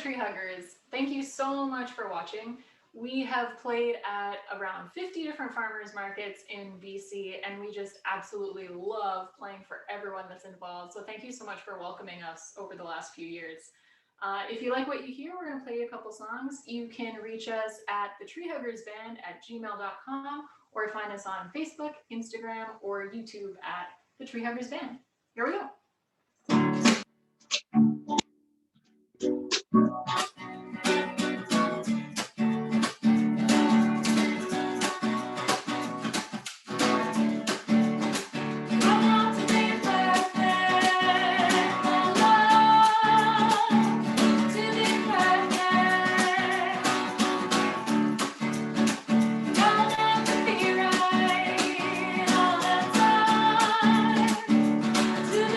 tree huggers, thank you so much for watching. We have played at around 50 different farmers markets in BC, and we just absolutely love playing for everyone that's involved. So thank you so much for welcoming us over the last few years. If you like what you hear, we're going to play you a couple songs. You can reach us at thetreehuggersband@gmail.com or find us on Facebook, Instagram, or YouTube at The Tree Huggers Band. Here we go. To be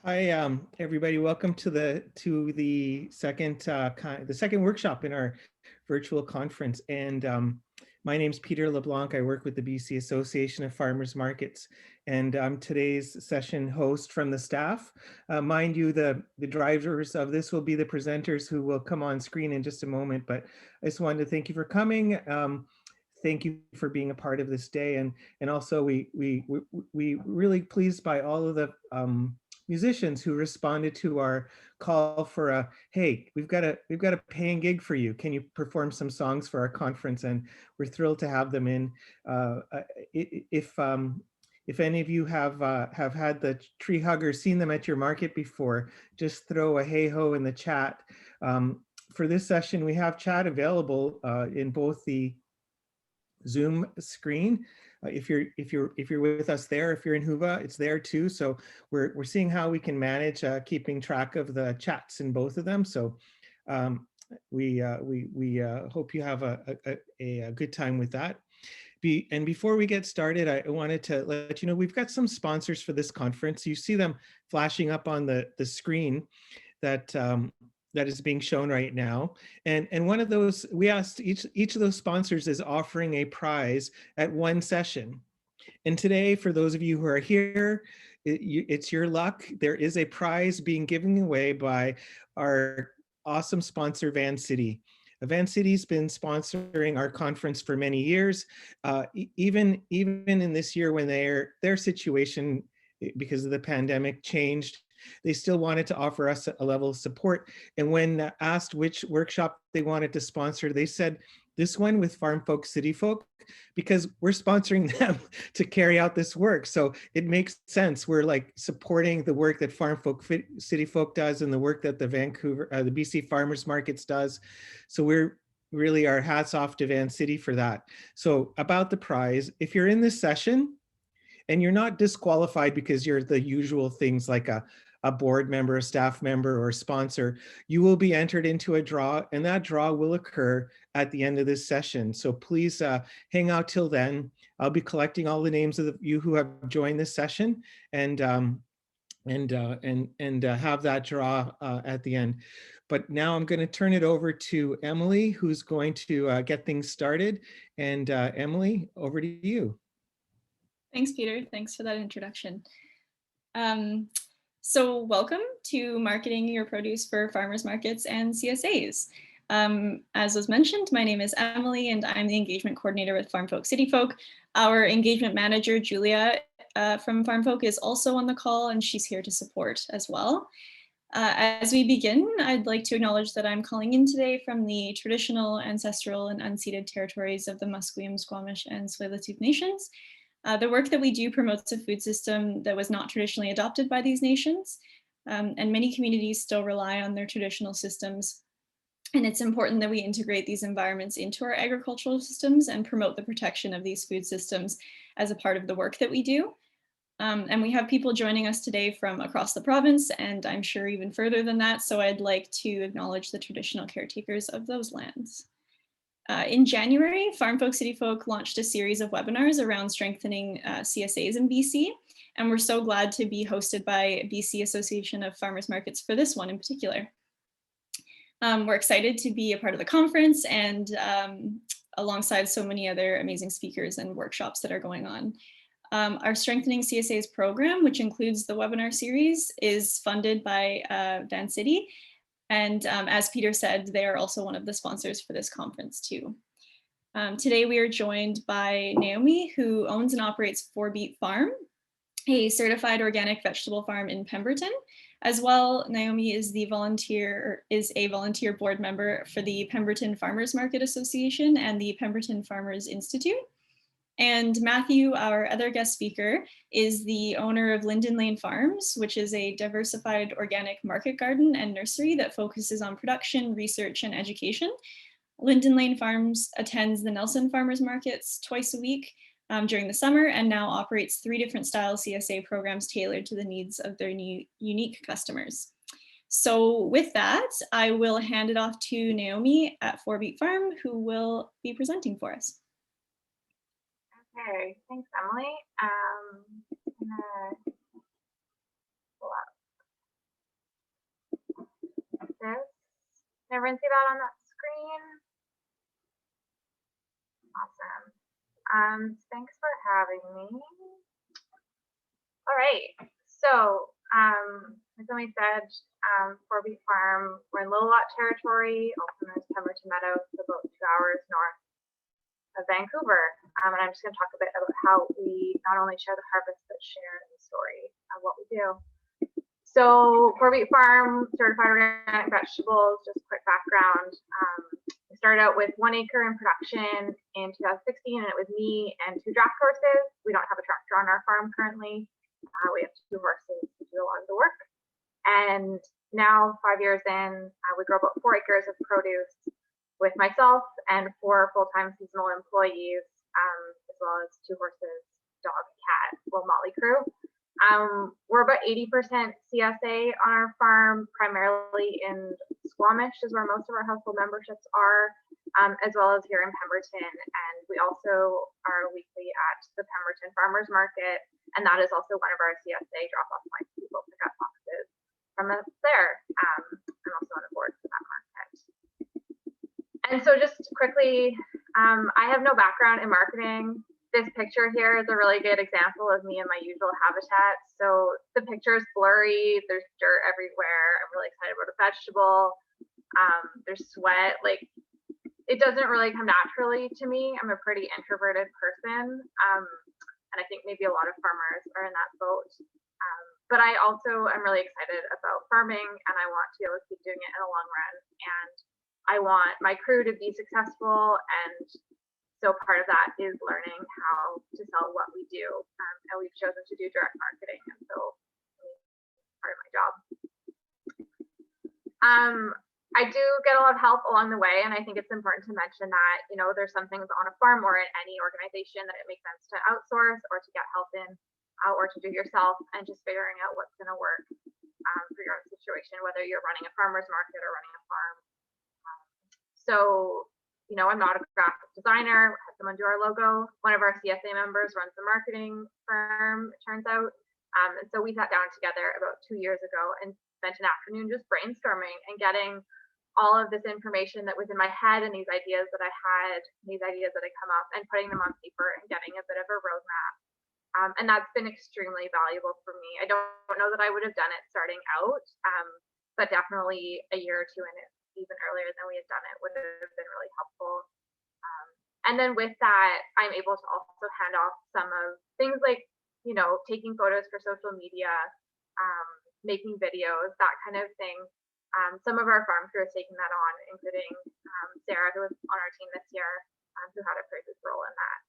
Hi, everybody. Welcome to the second workshop in our virtual conference. And my name's Peter LeBlanc. I work with the BC Association of Farmers Markets, and I'm today's session host from the staff. Mind you, the drivers of this will be the presenters who will come on screen in just a moment. But I just wanted to thank you for coming. Thank you for being a part of this day, and also we really pleased by all of the musicians who responded to our call for a, hey, we've got a paying gig for you. Can you perform some songs for our conference? And we're thrilled to have them in. If any of you have had the tree huggers, seen them at your market before, just throw a hey ho in the chat. For this session, we have chat available in both the Zoom screen. If you're with us there, if you're in Huva, it's there too. So we're seeing how we can manage keeping track of the chats in both of them. So um, we hope you have a good time with that. And before we get started, I wanted to let you know we've got some sponsors for this conference. You see them flashing up on the screen that that is being shown right now. And one of those, we asked each of those sponsors is offering a prize at one session. And today, for those of you who are here, it's your luck. There is a prize being given away by our awesome sponsor, Van City. Van City's been sponsoring our conference for many years. Even in this year when their situation, because of the pandemic, changed, they still wanted to offer us a level of support. And when asked which workshop they wanted to sponsor, they said this one with Farm Folk, City Folk, because we're sponsoring them to carry out this work. So it makes sense. We're like supporting the work that Farm Folk, City Folk does, and the work that the BC Farmers Markets does. So we're really, our hats off to Van City for that. So about the prize, if you're in this session and you're not disqualified because you're the usual things like a board member, a staff member, or a sponsor, you will be entered into a draw, and that draw will occur at the end of this session. So please hang out till then. I'll be collecting all the names of you who have joined this session, and have that draw at the end. But now I'm going to turn it over to Emily, who's going to get things started. And Emily, over to you. Thanks, Peter. Thanks for that introduction. So welcome to Marketing Your Produce for Farmers Markets and CSAs. As was mentioned, my name is Emily and I'm the engagement coordinator with Farm Folk City Folk. Our engagement manager, Julia from Farm Folk, is also on the call and she's here to support as well. As we begin, I'd like to acknowledge that I'm calling in today from the traditional, ancestral, and unceded territories of the Musqueam, Squamish, and Tsleil-Waututh nations. The work that we do promotes a food system that was not traditionally adopted by these nations, and many communities still rely on their traditional systems. And it's important that we integrate these environments into our agricultural systems and promote the protection of these food systems as a part of the work that we do. And we have people joining us today from across the province, and I'm sure even further than that, so I'd like to acknowledge the traditional caretakers of those lands. In January, Farm Folk City Folk launched a series of webinars around strengthening CSAs in BC, and we're so glad to be hosted by BC Association of Farmers Markets for this one in particular. We're excited to be a part of the conference and alongside so many other amazing speakers and workshops that are going on. Our Strengthening CSAs program, which includes the webinar series, is funded by Van City. And as Peter said, they are also one of the sponsors for this conference too. Today we are joined by Naomi, who owns and operates 4 Beet Farm, a certified organic vegetable farm in Pemberton. As well, Naomi is a volunteer board member for the Pemberton Farmers Market Association and the Pemberton Farmers Institute. And Matthew, our other guest speaker, is the owner of Linden Lane Farms, which is a diversified organic market garden and nursery that focuses on production, research, and education. Linden Lane Farms attends the Nelson Farmers Markets twice a week during the summer and now operates 3 different style CSA programs tailored to the needs of their unique customers. So with that, I will hand it off to Naomi at 4 Beet Farm, who will be presenting for us. Okay, thanks, Emily. I'm gonna pull up everyone see that on that screen? Awesome. Thanks for having me. All right. So, as Emily said, 4-Beat Farm, we're in Little Lot territory, also known as Pemberton Meadows, about 2 hours north of Vancouver. And I'm just going to talk a bit about how we not only share the harvest, but share the story of what we do. So 4-Beat Farm, certified organic vegetables, just quick background. We started out with 1 acre in production in 2016, and it was me and 2 draft horses. We don't have a tractor on our farm currently. We have 2 horses to do a lot of the work. And now, 5 years in, we grow about 4 acres of produce with myself and 4 full-time seasonal employees, as well as 2 horses, dog, cat, well, motley crew. We're about 80% CSA on our farm, primarily in Squamish is where most of our household memberships are, as well as here in Pemberton. And we also are weekly at the Pemberton Farmers Market, and that is also one of our CSA drop-off points. People pick up boxes from us there. I'm also on the board for that market. And so just quickly, I have no background in marketing. This picture here is a really good example of me in my usual habitat. So the picture is blurry, there's dirt everywhere. I'm really excited about a vegetable. There's sweat, like it doesn't really come naturally to me. I'm a pretty introverted person. And I think maybe a lot of farmers are in that boat. But I also am really excited about farming, and I want to be able to keep doing it in the long run. And I want my crew to be successful, and so part of that is learning how to sell what we do, and we've chosen to do direct marketing, and so it's part of my job. I do get a lot of help along the way, and I think it's important to mention that, you know, there's some things on a farm or in any organization that it makes sense to outsource or to get help in, or to do yourself, and just figuring out what's going to work for your own situation, whether you're running a farmer's market or running a farm. So, you know, I'm not a graphic designer. I had someone do our logo. One of our CSA members runs the marketing firm, it turns out. And so we sat down together about 2 years ago and spent an afternoon just brainstorming and getting all of this information that was in my head and these ideas that I had, these ideas that had come up, and putting them on paper and getting a bit of a roadmap. And that's been extremely valuable for me. I don't know that I would have done it starting out, but definitely a year or 2 in it, even earlier than we had done it, would have been really helpful. And then with that, I'm able to also hand off some of things like, you know, taking photos for social media, making videos, that kind of thing. Some of our farm crew has taken that on, including Sarah, who was on our team this year, who had a pretty big role in that.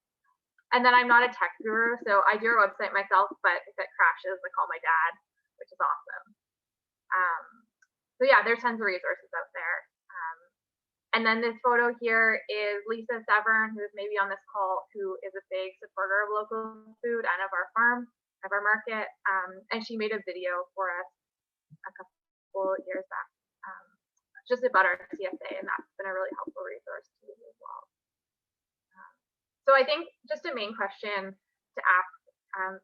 And then I'm not a tech guru, so I do our website myself, but if it crashes, I call my dad, which is awesome. So yeah, there's tons of resources out there. And then this photo here is Lisa Severn, who is maybe on this call, who is a big supporter of local food and of our farm, of our market. And she made a video for us a couple years back, just about our CSA, and that's been a really helpful resource to use as well. So I think just a main question to ask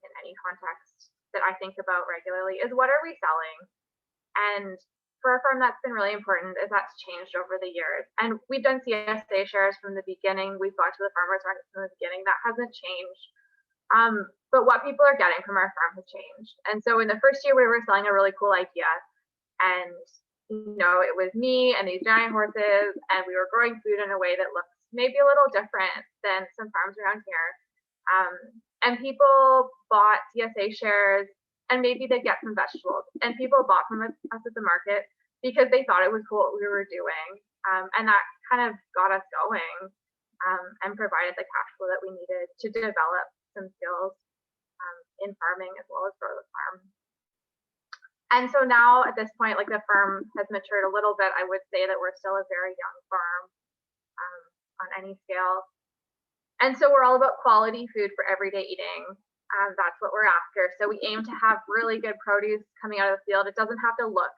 in any context that I think about regularly is, what are we selling? And for a farm, that's been really important, is that's changed over the years. And we've done CSA shares from the beginning. We've gone to the farmers market from the beginning. That hasn't changed. But what people are getting from our farm has changed. And so in the first year, we were selling a really cool idea. And, you know, it was me and these giant horses, and we were growing food in a way that looked maybe a little different than some farms around here. And people bought CSA shares, and maybe they'd get some vegetables. And people bought from us at the market because they thought it was cool what we were doing. And that kind of got us going, and provided the cash flow that we needed to develop some skills in farming as well as grow the farm. And so now at this point, like, the farm has matured a little bit. I would say that we're still a very young farm on any scale. And so we're all about quality food for everyday eating. That's what we're after. So we aim to have really good produce coming out of the field. It doesn't have to look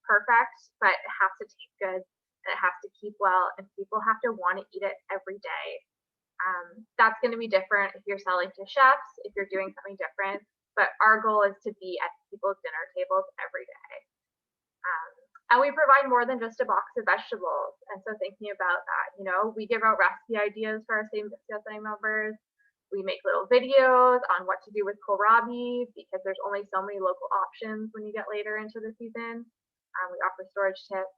perfect, but it has to taste good, and it has to keep well, and people have to want to eat it every day. That's going to be different if you're selling to chefs, if you're doing something different, but our goal is to be at people's dinner tables every day. And we provide more than just a box of vegetables. And so thinking about that, you know, we give out recipe ideas for our same CSA members. We make little videos on what to do with kohlrabi because there's only so many local options when you get later into the season. We offer storage tips.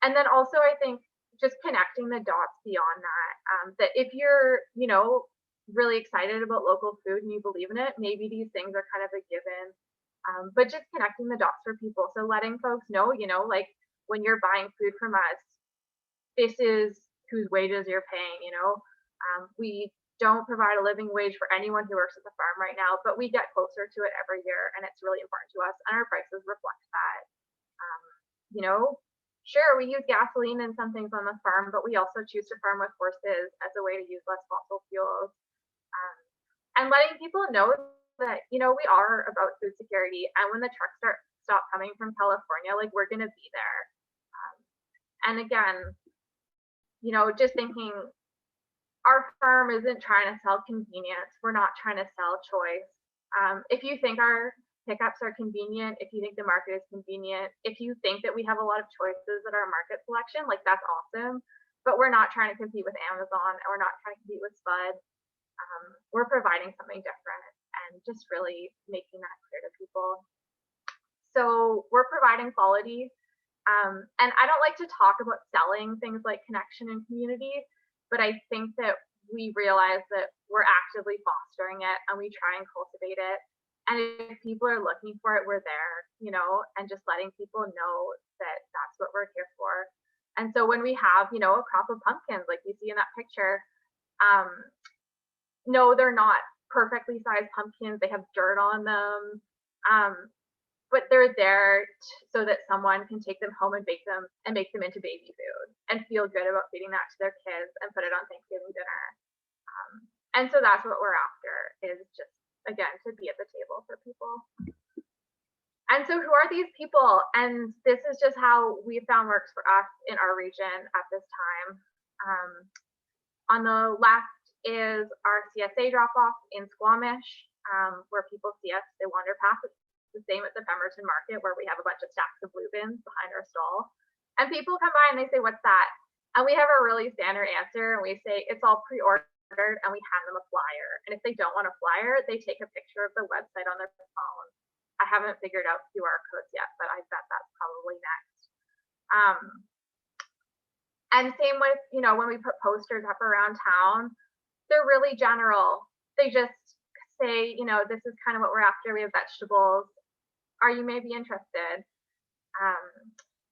And then also I think just connecting the dots beyond that, that if you're, you know, really excited about local food and you believe in it, maybe these things are kind of a given. But just connecting the dots for people. So letting folks know, you know, like when you're buying food from us, this is whose wages you're paying, you know. We don't provide a living wage for anyone who works at the farm right now, but we get closer to it every year, and it's really important to us, and our prices reflect that. You know, sure, we use gasoline in some things on the farm, but we also choose to farm with horses as a way to use less fossil fuels. And letting people know that, you know, we are about food security, and when the trucks stop coming from California, like we're going to be there. And again, you know, just thinking our farm isn't trying to sell convenience. We're not trying to sell choice. If you think our pickups are convenient, if you think the market is convenient, if you think that we have a lot of choices at our market selection, like that's awesome. But we're not trying to compete with Amazon, and we're not trying to compete with Spud. We're providing something different and just really making that clear to people. So we're providing quality. And I don't like to talk about selling things like connection and community, but I think that we realize that we're actively fostering it and we try and cultivate it. And if people are looking for it, we're there, you know, and just letting people know that that's what we're here for. And so when we have, you know, a crop of pumpkins, like you see in that picture, no, they're not perfectly sized pumpkins. They have dirt on them. But they're there so that someone can take them home and bake them and make them into baby food and feel good about feeding that to their kids and put it on Thanksgiving dinner. And so that's what we're after, is just, again, to be at the table for people. And so who are these people? And this is just how we found works for us in our region at this time. On the left is our CSA drop-off in Squamish, where people see us, they wander past it. The same at the Pemberton Market, where we have a bunch of stacks of blue bins behind our stall. And people come by and they say, "What's that?" And we have a really standard answer, and we say, "It's all pre-ordered," and we hand them a flyer. And if they don't want a flyer, they take a picture of the website on their phone. I haven't figured out QR codes yet, but I bet that's probably next. And same with, you know, when we put posters up around town, they're really general. They just say, you know, this is kind of what we're after. We have vegetables. Are you maybe interested?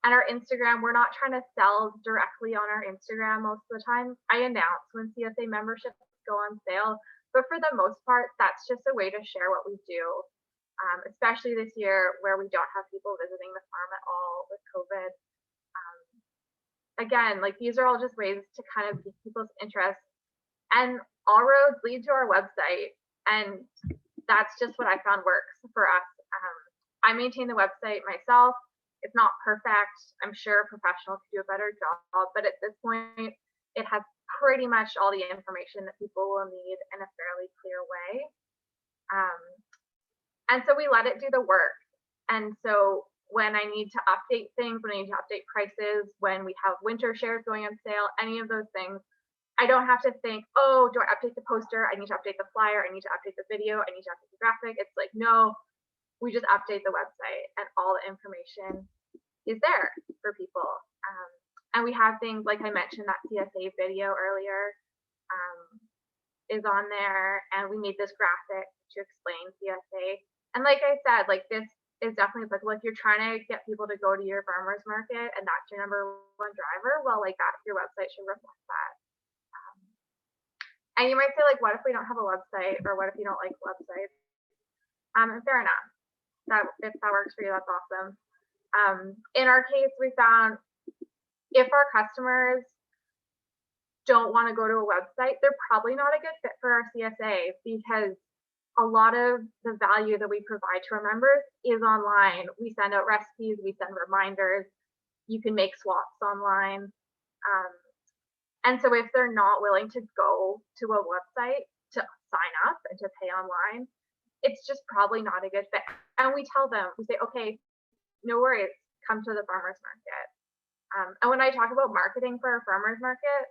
And our Instagram, we're not trying to sell directly on our Instagram most of the time. I announce when CSA memberships go on sale, but for the most part, that's just a way to share what we do, especially this year where we don't have people visiting the farm at all with COVID. Again, like these are all just ways to kind of pique people's interest. And all roads lead to our website. And that's just what I found works for us. I maintain the website myself. It's not perfect. I'm sure a professional could do a better job, but at this point, it has pretty much all the information that people will need in a fairly clear way. And so we let it do the work. And so when I need to update things, when I need to update prices, when we have winter shares going on sale, any of those things, I don't have to think, oh, do I update the poster? I need to update the flyer. I need to update the video. I need to update the graphic. It's like, no, we just update the website and all the information is there for people. And we have things like I mentioned, that CSA video earlier is on there, and we made this graphic to explain CSA. And like I said, like this is definitely applicable if you're trying to get people to go to your farmer's market and that's your number one driver. Well, like that, your website should reflect that. And you might say, like, what if we don't have a website, or what if you don't like websites? Fair enough. If that works for you, that's awesome. In our case, we found if our customers don't want to go to a website, they're probably not a good fit for our CSA, because a lot of the value that we provide to our members is online. We send out recipes, we send reminders, you can make swaps online. And so if they're not willing to go to a website to sign up and to pay online, it's just probably not a good fit. And we tell them, we say, okay, no worries, come to the farmers market. And when I talk about marketing for a farmers market,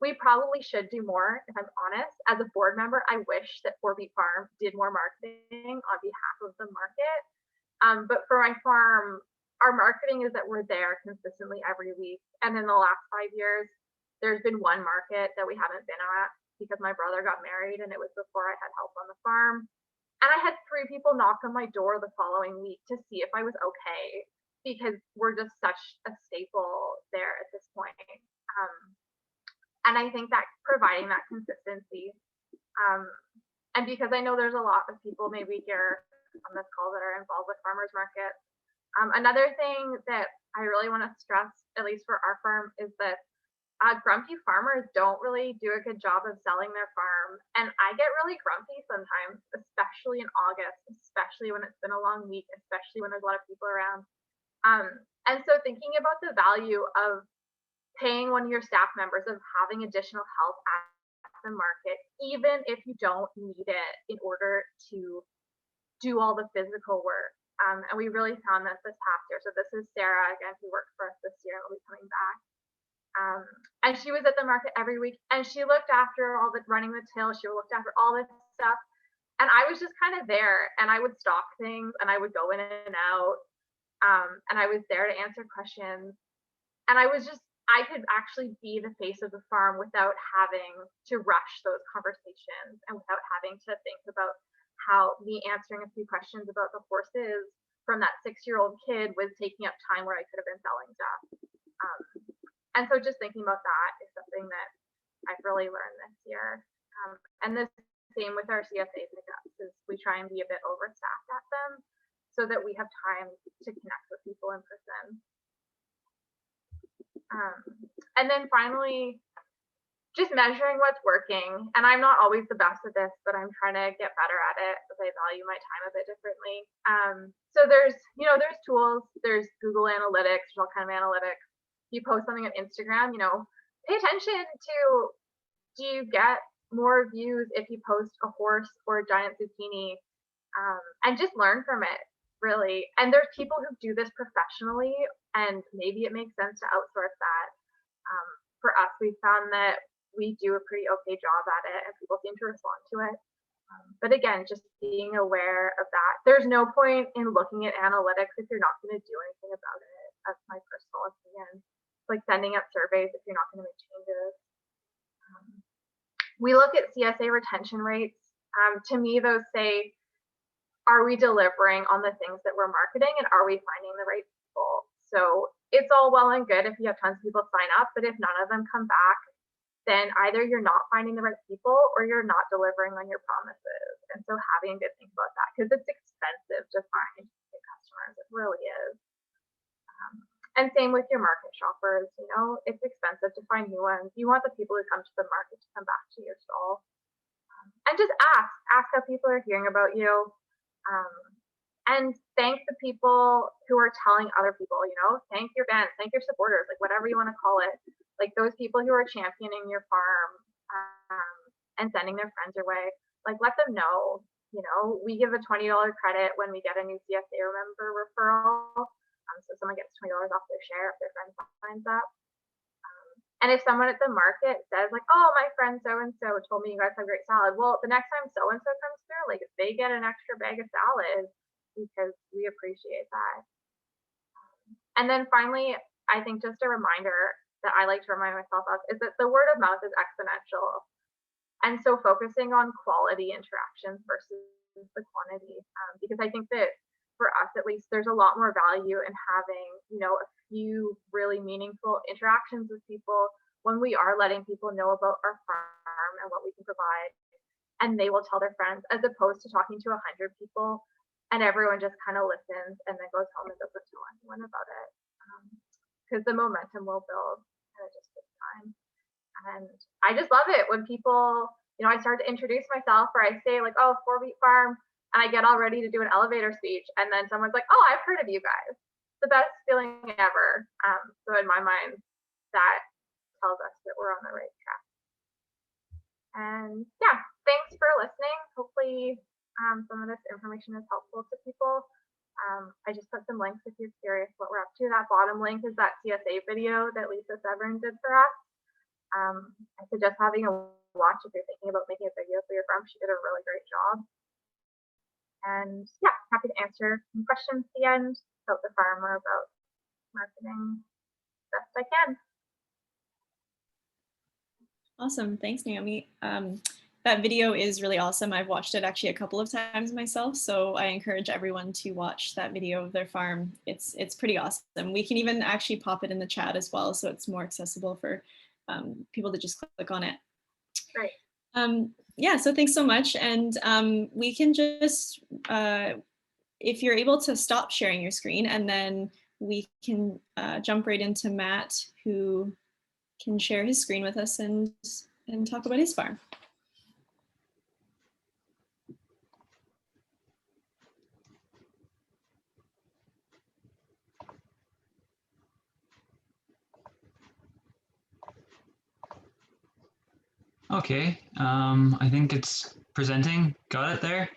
we probably should do more, if I'm honest. As a board member, I wish that 4-Beat Farm did more marketing on behalf of the market. But for my farm, our marketing is that we're there consistently every week. And in the last 5 years, there's been one market that we haven't been at because my brother got married and it was before I had help on the farm. And I had 3 people knock on my door the following week to see if I was okay, because we're just such a staple there at this point. And I think that providing that consistency, and because I know there's a lot of people maybe here on this call that are involved with farmers markets. Another thing that I really want to stress, at least for our farm, is that grumpy farmers don't really do a good job of selling their farm. And I get really grumpy sometimes, especially in August, especially when it's been a long week, especially when there's a lot of people around. And so thinking about the value of paying one of your staff members, of having additional help at the market, even if you don't need it in order to do all the physical work. And we really found that this past year. So this is Sarah, again, who worked for us this year and will be coming back. And she was at the market every week, and she looked after all the running the till. She looked after all this stuff. And I was just kind of there, and I would stock things, and I would go in and out. And I was there to answer questions. And I could actually be the face of the farm without having to rush those conversations and without having to think about how me answering a few questions about the horses from that 6-year-old kid was taking up time where I could have been selling stuff. And so just thinking about that is something that I've really learned this year. And the same with our CSA pickups, is we try and be a bit overstaffed at them so that we have time to connect with people in person. And then finally, just measuring what's working. And I'm not always the best at this, but I'm trying to get better at it because I value my time a bit differently. So there's tools, there's Google Analytics, there's all kind of analytics. You post something on Instagram, pay attention to, do you get more views if you post a horse or a giant zucchini? And just learn from it, really. And there's people who do this professionally, and maybe it makes sense to outsource that. For us, we found that we do a pretty okay job at it, and people seem to respond to it. But again, just being aware of that. There's no point in looking at analytics if you're not going to do anything about it. That's my personal opinion. It's like sending out surveys if you're not going to make changes. We look at CSA retention rates. To me, those say, are we delivering on the things that we're marketing, and are we finding the right people? So it's all well and good if you have tons of people sign up, but if none of them come back, then either you're not finding the right people or you're not delivering on your promises. And so having a good think about that, because it's expensive to find good customers. It really is. And same with your market shoppers. It's expensive to find new ones. You want the people who come to the market to come back to your stall. And just ask how people are hearing about you. And thank the people who are telling other people, thank your fans, thank your supporters, like whatever you want to call it. Like those people who are championing your farm and sending their friends your way, like let them know. We give a $20 credit when we get a new CSA member referral. So someone gets $20 off their share if their friend signs up. And if someone at the market says like, oh, my friend so-and-so told me you guys have great salad. Well, the next time so-and-so comes through, like if they get an extra bag of salad, because we appreciate that. And then finally, I think just a reminder that I like to remind myself of is that the word of mouth is exponential. And so focusing on quality interactions versus the quantity, because I think that for us, at least, there's a lot more value in having, a few really meaningful interactions with people when we are letting people know about our farm and what we can provide, and they will tell their friends, as opposed to talking to 100 people and everyone just kind of listens and then goes home and doesn't tell anyone about it. Because the momentum will build, and it just takes time. And I just love it when people, I start to introduce myself, or I say like, oh, 4-Beat Farm, and I get all ready to do an elevator speech, and then someone's like, oh, I've heard of you guys. It's the best feeling ever. So in my mind, that tells us that we're on the right track. And yeah, thanks for listening. Hopefully some of this information is helpful to people. I just put some links if you're curious what we're up to. That bottom link is that CSA video that Lisa Severin did for us. I suggest having a watch if you're thinking about making a video for your farm. She did a really great job. And yeah, happy to answer some questions at the end about the farm or about marketing best I can. Awesome. Thanks, Naomi. That video is really awesome. I've watched it actually a couple of times myself, so I encourage everyone to watch that video of their farm. It's pretty awesome. We can even actually pop it in the chat as well, so it's more accessible for people to just click on it. Great. Yeah, so thanks so much. And we can just, if you're able to stop sharing your screen, and then we can jump right into Matt, who can share his screen with us and talk about his farm. Okay, I think it's presenting. Got it there?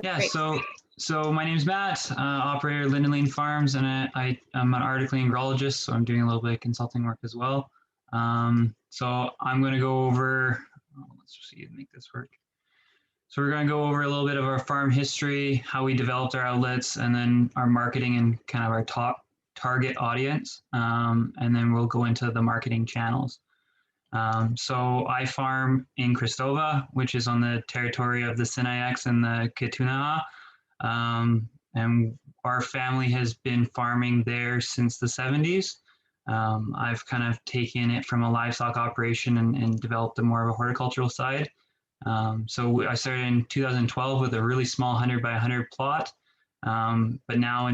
Yeah, great. so my name's Matt, operator at Linden Lane Farms, and I'm an articling agrologist, so I'm doing a little bit of consulting work as well. So I'm going to go over, let's see, make this work. So we're going to go over a little bit of our farm history, how we developed our outlets, and then our marketing and kind of our top target audience, and then we'll go into the marketing channels. So I farm in Cristova, which is on the territory of the Sinixt and the Kitunaha. And our family has been farming there since the 70s. I've kind of taken it from a livestock operation and developed a more of a horticultural side. So I started in 2012 with a really small 100 by 100 plot. But now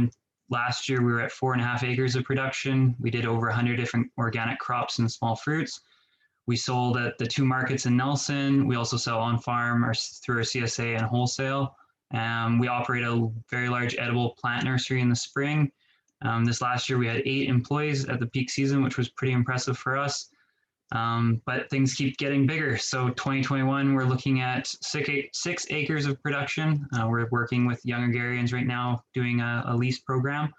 last year we were at 4.5 acres of production. We did over 100 different organic crops and small fruits. We sold at the 2 markets in Nelson. We also sell on farm or through our CSA and wholesale. We operate a very large edible plant nursery in the spring. This last year we had 8 employees at the peak season, which was pretty impressive for us. But things keep getting bigger. So 2021, we're looking at 6 acres of production. We're working with young agrarians right now doing a lease program.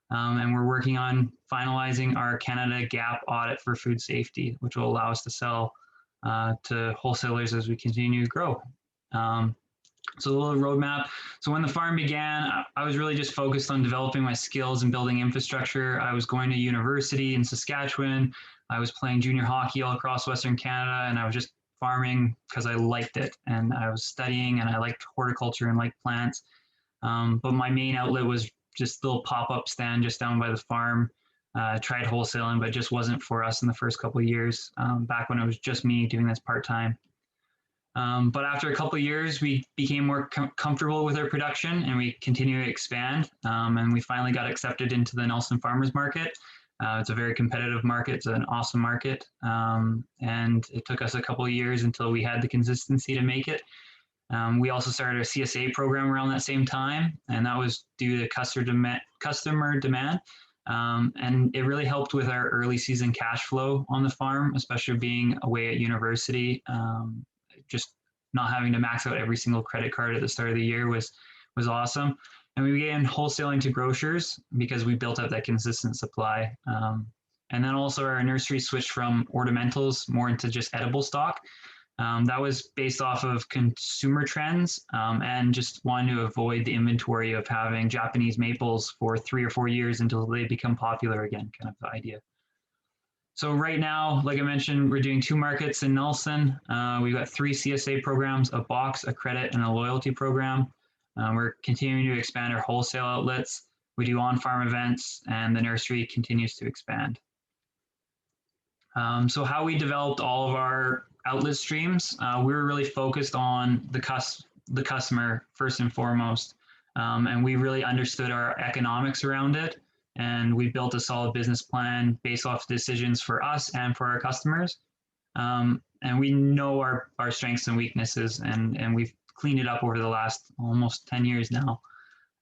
And we're working on finalizing our Canada GAP audit for food safety, which will allow us to sell to wholesalers as we continue to grow. So a little roadmap. So when the farm began, I was really just focused on developing my skills and building infrastructure. I was going to university in Saskatchewan. I was playing junior hockey all across Western Canada, and I was just farming because I liked it. And I was studying, and I liked horticulture and liked plants. But my main outlet was just a little pop-up stand just down by the farm. Tried wholesaling, but just wasn't for us in the first couple of years, back when it was just me doing this part-time. But after a couple of years, we became more comfortable with our production, and we continue to expand. And we finally got accepted into the Nelson Farmers Market. It's a very competitive market. It's an awesome market. And it took us a couple of years until we had the consistency to make it. We also started a CSA program around that same time, and that was due to customer demand. And it really helped with our early season cash flow on the farm, especially being away at university. Just not having to max out every single credit card at the start of the year was awesome. And we began wholesaling to grocers because we built up that consistent supply. And then also our nursery switched from ornamentals more into just edible stock. That was based off of consumer trends and just wanting to avoid the inventory of having Japanese maples for 3 or 4 years until they become popular again, kind of the idea. So right now, like I mentioned, we're doing 2 markets in Nelson. We've got 3 CSA programs, a box, a credit, and a loyalty program. We're continuing to expand our wholesale outlets. We do on-farm events, and the nursery continues to expand. So how we developed all of our outlet streams, we were really focused on the customer first and foremost. And we really understood our economics around it. And we built a solid business plan based off decisions for us and for our customers. And we know our strengths and weaknesses, and we've cleaned it up over the last almost 10 years now.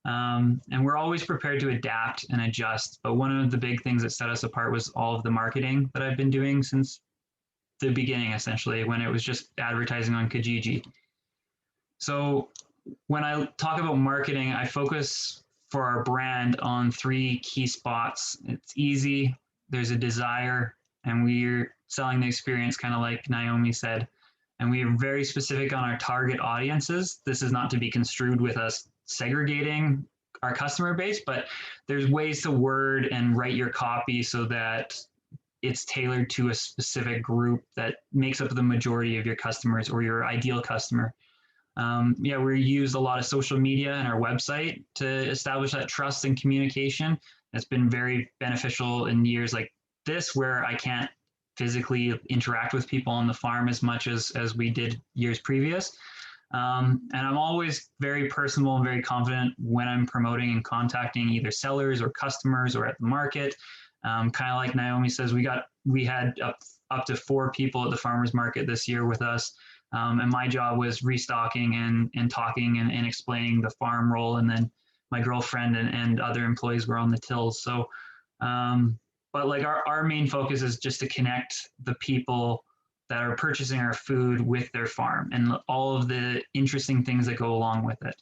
And we're always prepared to adapt and adjust. But one of the big things that set us apart was all of the marketing that I've been doing since the beginning, essentially, when it was just advertising on Kijiji. So when I talk about marketing, I focus for our brand on 3 key spots. It's easy, there's a desire, and we're selling the experience, kind of like Naomi said. And we are very specific on our target audiences. This is not to be construed with us segregating our customer base, but there's ways to word and write your copy so that it's tailored to a specific group that makes up the majority of your customers or your ideal customer. Yeah, we use a lot of social media and our website to establish that trust and communication. That's been very beneficial in years like this, where I can't physically interact with people on the farm as much as we did years previous. And I'm always very personal and very confident when I'm promoting and contacting either sellers or customers or at the market. Kind of like Naomi says, we had up to 4 people at the farmers market this year with us. And my job was restocking and talking and explaining the farm role. And then my girlfriend and other employees were on the tills. So, but like our main focus is just to connect the people that are purchasing our food with their farm and all of the interesting things that go along with it.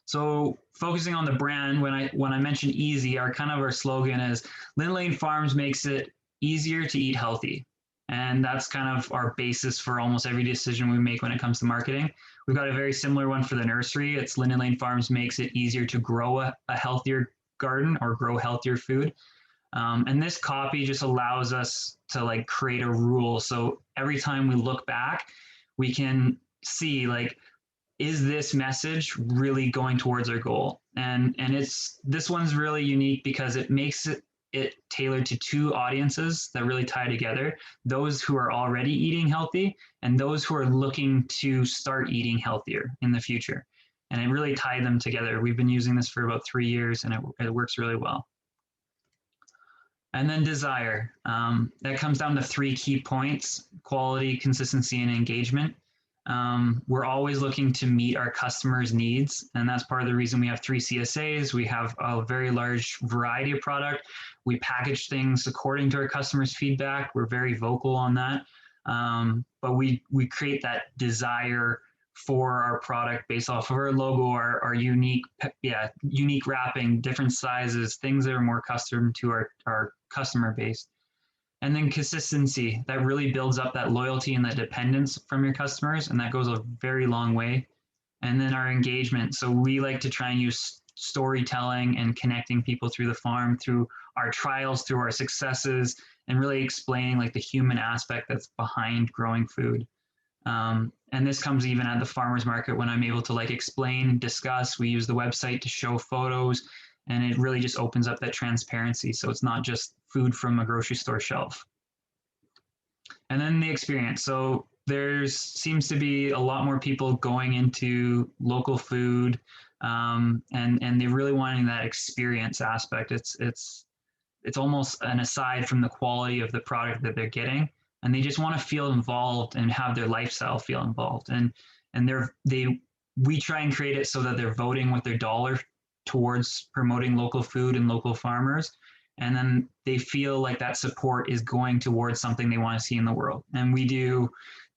So focusing on the brand, when I mention easy, our slogan is Lynn Lane Farms makes it easier to eat healthy. And that's kind of our basis for almost every decision we make when it comes to marketing. We've got a very similar one for the nursery. It's Lynn Lane Farms makes it easier to grow a healthier garden or grow healthier food. And this copy just allows us to like create a rule. So every time we look back, we can see like, is this message really going towards our goal? And this one's really unique because it makes it tailored to 2 audiences that really tie together: those who are already eating healthy and those who are looking to start eating healthier in the future. And it really tied them together. We've been using this for about 3 years and it works really well. And then desire. That comes down to 3 key points: quality, consistency, and engagement. We're always looking to meet our customers' needs, and that's part of the reason we have 3 CSAs. We have a very large variety of product. We package things according to our customers' feedback. We're very vocal on that, but we create that desire for our product based off of our logo, our unique wrapping, different sizes, things that are more custom to our customer base. And then consistency, that really builds up that loyalty and that dependence from your customers, and that goes a very long way. And then our engagement. So we like to try and use storytelling and connecting people through the farm, through our trials, through our successes, and really explaining like the human aspect that's behind growing food. And this comes even at the farmers market when I'm able to like explain, discuss. We use the website to show photos, and it really just opens up that transparency. So it's not just food from a grocery store shelf. And then the experience. So there seems to be a lot more people going into local food, and they're really wanting that experience aspect. It's almost an aside from the quality of the product that they're getting, and they just want to feel involved and have their lifestyle feel involved. And we try and create it so that they're voting with their dollar towards promoting local food and local farmers. And then they feel like that support is going towards something they want to see in the world. And we do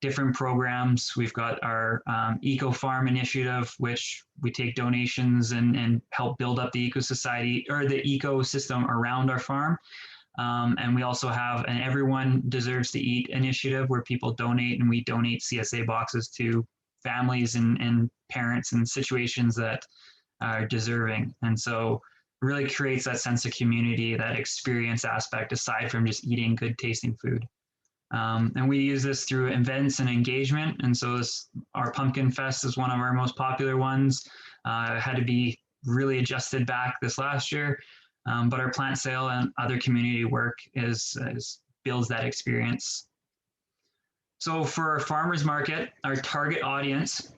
different programs. We've got our Eco Farm initiative, which we take donations and help build up the eco society or the ecosystem around our farm. And we also have an Everyone Deserves to Eat initiative where people donate, and we donate CSA boxes to families and parents in situations that are deserving. And so it really creates that sense of community, that experience aspect, aside from just eating good tasting food. And we use this through events and engagement. And so our Pumpkin Fest is one of our most popular ones. Had to be really adjusted back this last year. But our plant sale and other community work builds that experience. So for our farmers market, our target audience,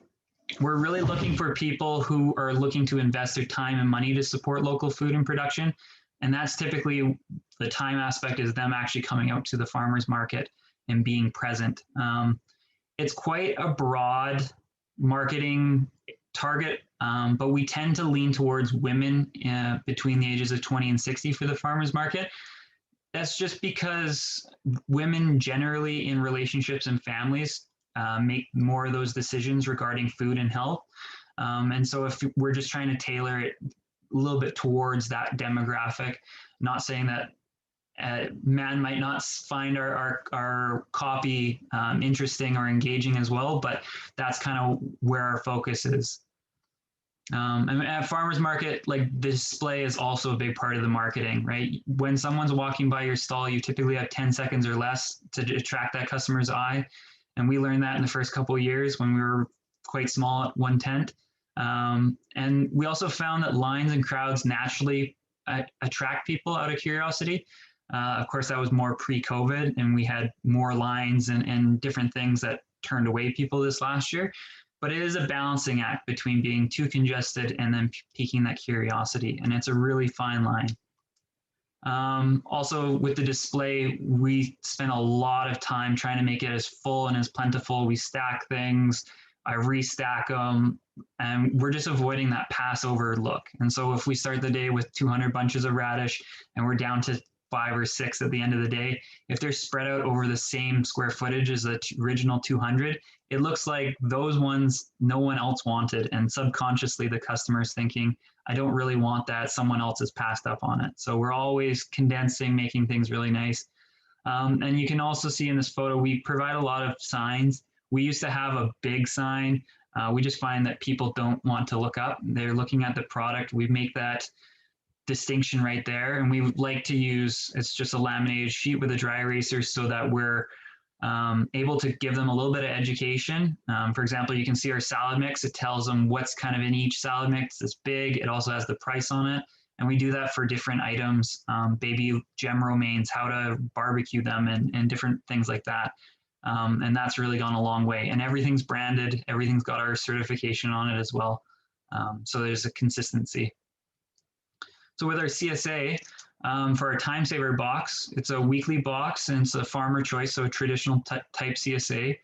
we're really looking for people who are looking to invest their time and money to support local food and production. And that's typically the time aspect is them actually coming out to the farmers market and being present. It's quite a broad marketing target, but we tend to lean towards women between the ages of 20 and 60 for the farmers market. That's just because women generally in relationships and families make more of those decisions regarding food and health. And so if we're just trying to tailor it little bit towards that demographic. Not saying that man might not find our copy interesting or engaging as well, but that's kind of where our focus is. And at farmers market, like the display is also a big part of the marketing, right? When someone's walking by your stall, you typically have 10 seconds or less to attract that customer's eye. And we learned that in the first couple of years when we were quite small at one tent. And we also found that lines and crowds naturally attract people out of curiosity. Of course, that was more pre-COVID, and we had more lines and different things that turned away people this last year. But it is a balancing act between being too congested and then piquing that curiosity, and it's a really fine line. Also, with the display, we spent a lot of time trying to make it as full and as plentiful. We stack things, I restack them, and we're just avoiding that Passover look. And so if we start the day with 200 bunches of radish and we're down to 5 or 6 at the end of the day, if they're spread out over the same square footage as the original 200, it looks like those ones no one else wanted. And subconsciously, the customer's thinking, I don't really want that. Someone else has passed up on it. So we're always condensing, making things really nice. And you can also see in this photo, we provide a lot of signs. We used to have a big sign. We just find that people don't want to look up. They're looking at the product. We make that distinction right there. And we like to use, it's just a laminated sheet with a dry eraser so that we're able to give them a little bit of education. For example, you can see our salad mix. It tells them what's kind of in each salad mix. It's big. It also has the price on it. And we do that for different items, baby gem romaines, how to barbecue them and different things like that. And that's really gone a long way. And everything's branded. Everything's got our certification on it as well. So there's a consistency. So with our CSA, for our Time Saver box, it's a weekly box and it's a farmer choice, so a traditional type CSA.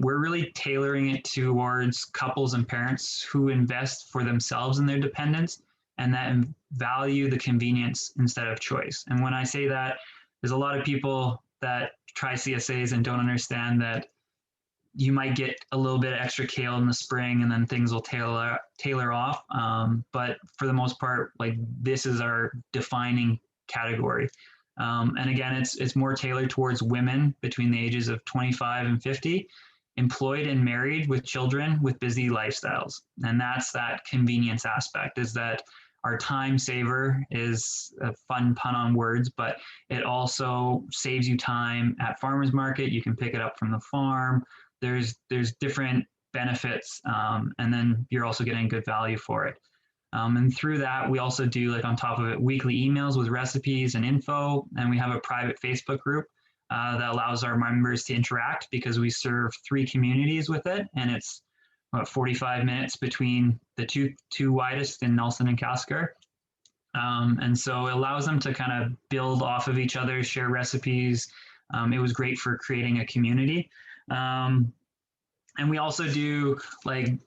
We're really tailoring it towards couples and parents who invest for themselves and their dependents and that value the convenience instead of choice. And when I say that, there's a lot of people that try CSAs and don't understand that you might get a little bit of extra kale in the spring and then things will tailor off. But for the most part, like this is our defining category. And again, it's more tailored towards women between the ages of 25 and 50, employed and married with children with busy lifestyles. And that's that convenience aspect, is that our Time Saver is a fun pun on words, but it also saves you time at farmers market. You can pick it up from the farm. There's different benefits, and then you're also getting good value for it. And through that, we also do, like on top of it, weekly emails with recipes and info, and we have a private Facebook group that allows our members to interact because we serve 3 communities with it, and it's about 45 minutes between the two widest in Nelson and Castlegar. And so it allows them to kind of build off of each other, share recipes. It was great for creating a community. And we also do like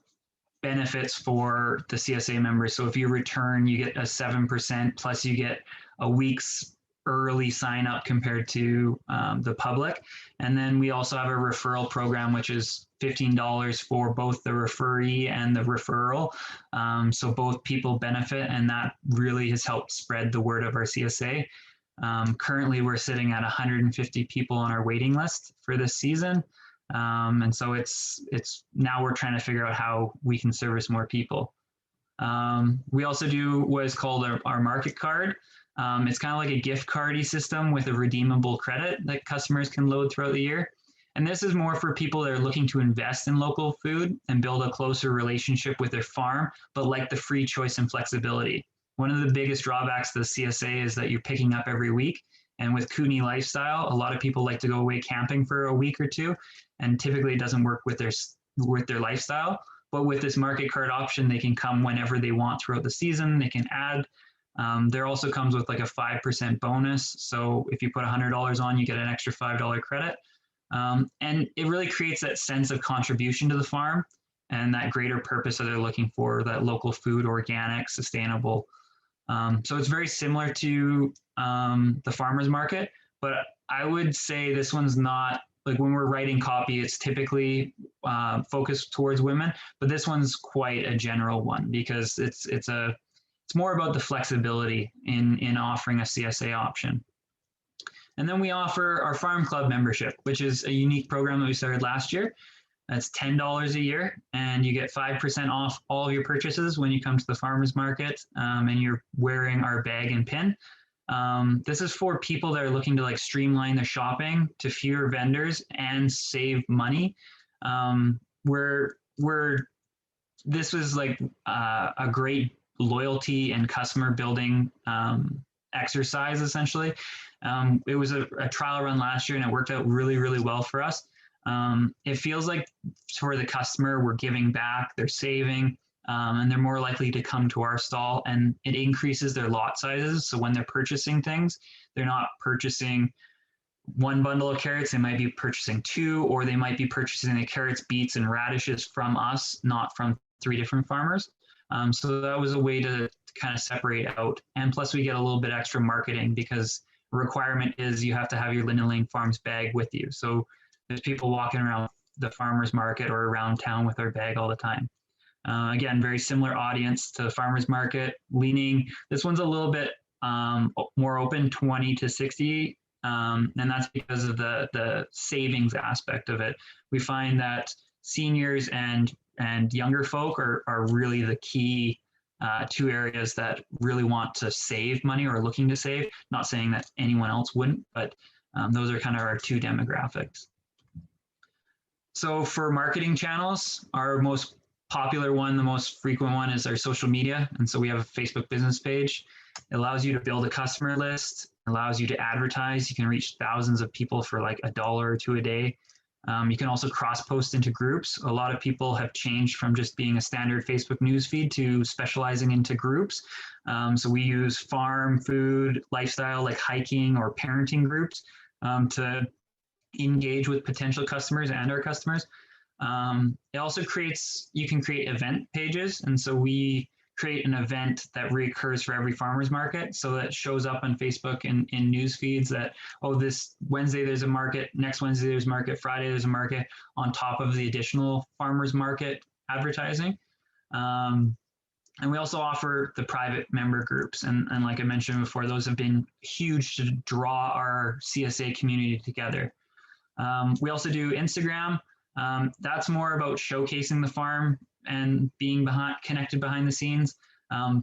benefits for the CSA members. So if you return, you get a 7%, plus you get a week's early sign up compared to the public. And then we also have a referral program, which is $15 for both the referee and the referral. So both people benefit, and that really has helped spread the word of our CSA. Currently, we're sitting at 150 people on our waiting list for this season. And so it's now we're trying to figure out how we can service more people. We also do what is called our market card. It's kind of like a gift cardy system with a redeemable credit that customers can load throughout the year. And this is more for people that are looking to invest in local food and build a closer relationship with their farm, but like the free choice and flexibility. One of the biggest drawbacks to the CSA is that you're picking up every week. And with Kootenai lifestyle, a lot of people like to go away camping for a week or two, and typically it doesn't work with their lifestyle. But with this market card option, they can come whenever they want throughout the season. They can add. There also comes with like a 5% bonus. So if you put $100 on, you get an extra $5 credit. And it really creates that sense of contribution to the farm and that greater purpose that they're looking for, that local food, organic, sustainable. So it's very similar to the farmer's market, but I would say this one's not, like when we're writing copy, it's typically focused towards women, but this one's quite a general one because it's a it's more about the flexibility in offering a CSA option. And then we offer our Farm Club membership, which is a unique program that we started last year. That's $10 a year, and you get 5% off all of your purchases when you come to the farmers market, and you're wearing our bag and pin. This is for people that are looking to like streamline their shopping to fewer vendors and save money. This was like a great loyalty and customer building exercise, essentially. It was a trial run last year, and it worked out really, really well for us. It feels like for the customer, we're giving back, they're saving, and they're more likely to come to our stall, and it increases their lot sizes. So when they're purchasing things, they're not purchasing one bundle of carrots, they might be purchasing 2, or they might be purchasing the carrots, beets, and radishes from us, not from 3 different farmers. So that was a way to kind of separate out. And plus we get a little bit extra marketing, because the requirement is you have to have your Linden Lane Farms bag with you. So there's people walking around the farmers market or around town with their bag all the time. Again, very similar audience to the farmers market, this one's a little bit more open, 20 to 60. And that's because of the savings aspect of it. We find that seniors and younger folk are really the key 2 areas that really want to save money or are looking to save. Not saying that anyone else wouldn't, but those are kind of our 2 demographics. So for marketing channels, our most popular one, the most frequent one, is our social media. And so we have a Facebook business page. It allows you to build a customer list, allows you to advertise. You can reach thousands of people for like $1 or $2 a day. You can also cross-post into groups. A lot of people have changed from just being a standard Facebook newsfeed to specializing into groups. So we use farm, food, lifestyle, like hiking or parenting groups to engage with potential customers and our customers. It also you can create event pages. And so we create an event that reoccurs for every farmer's market. So that shows up on Facebook and in news feeds that, oh, this Wednesday there's a market, next Wednesday there's a market, Friday there's a market, on top of the additional farmer's market advertising. And we also offer the private member groups. And like I mentioned before, those have been huge to draw our CSA community together. We also do Instagram. That's more about showcasing the farm and being connected behind the scenes.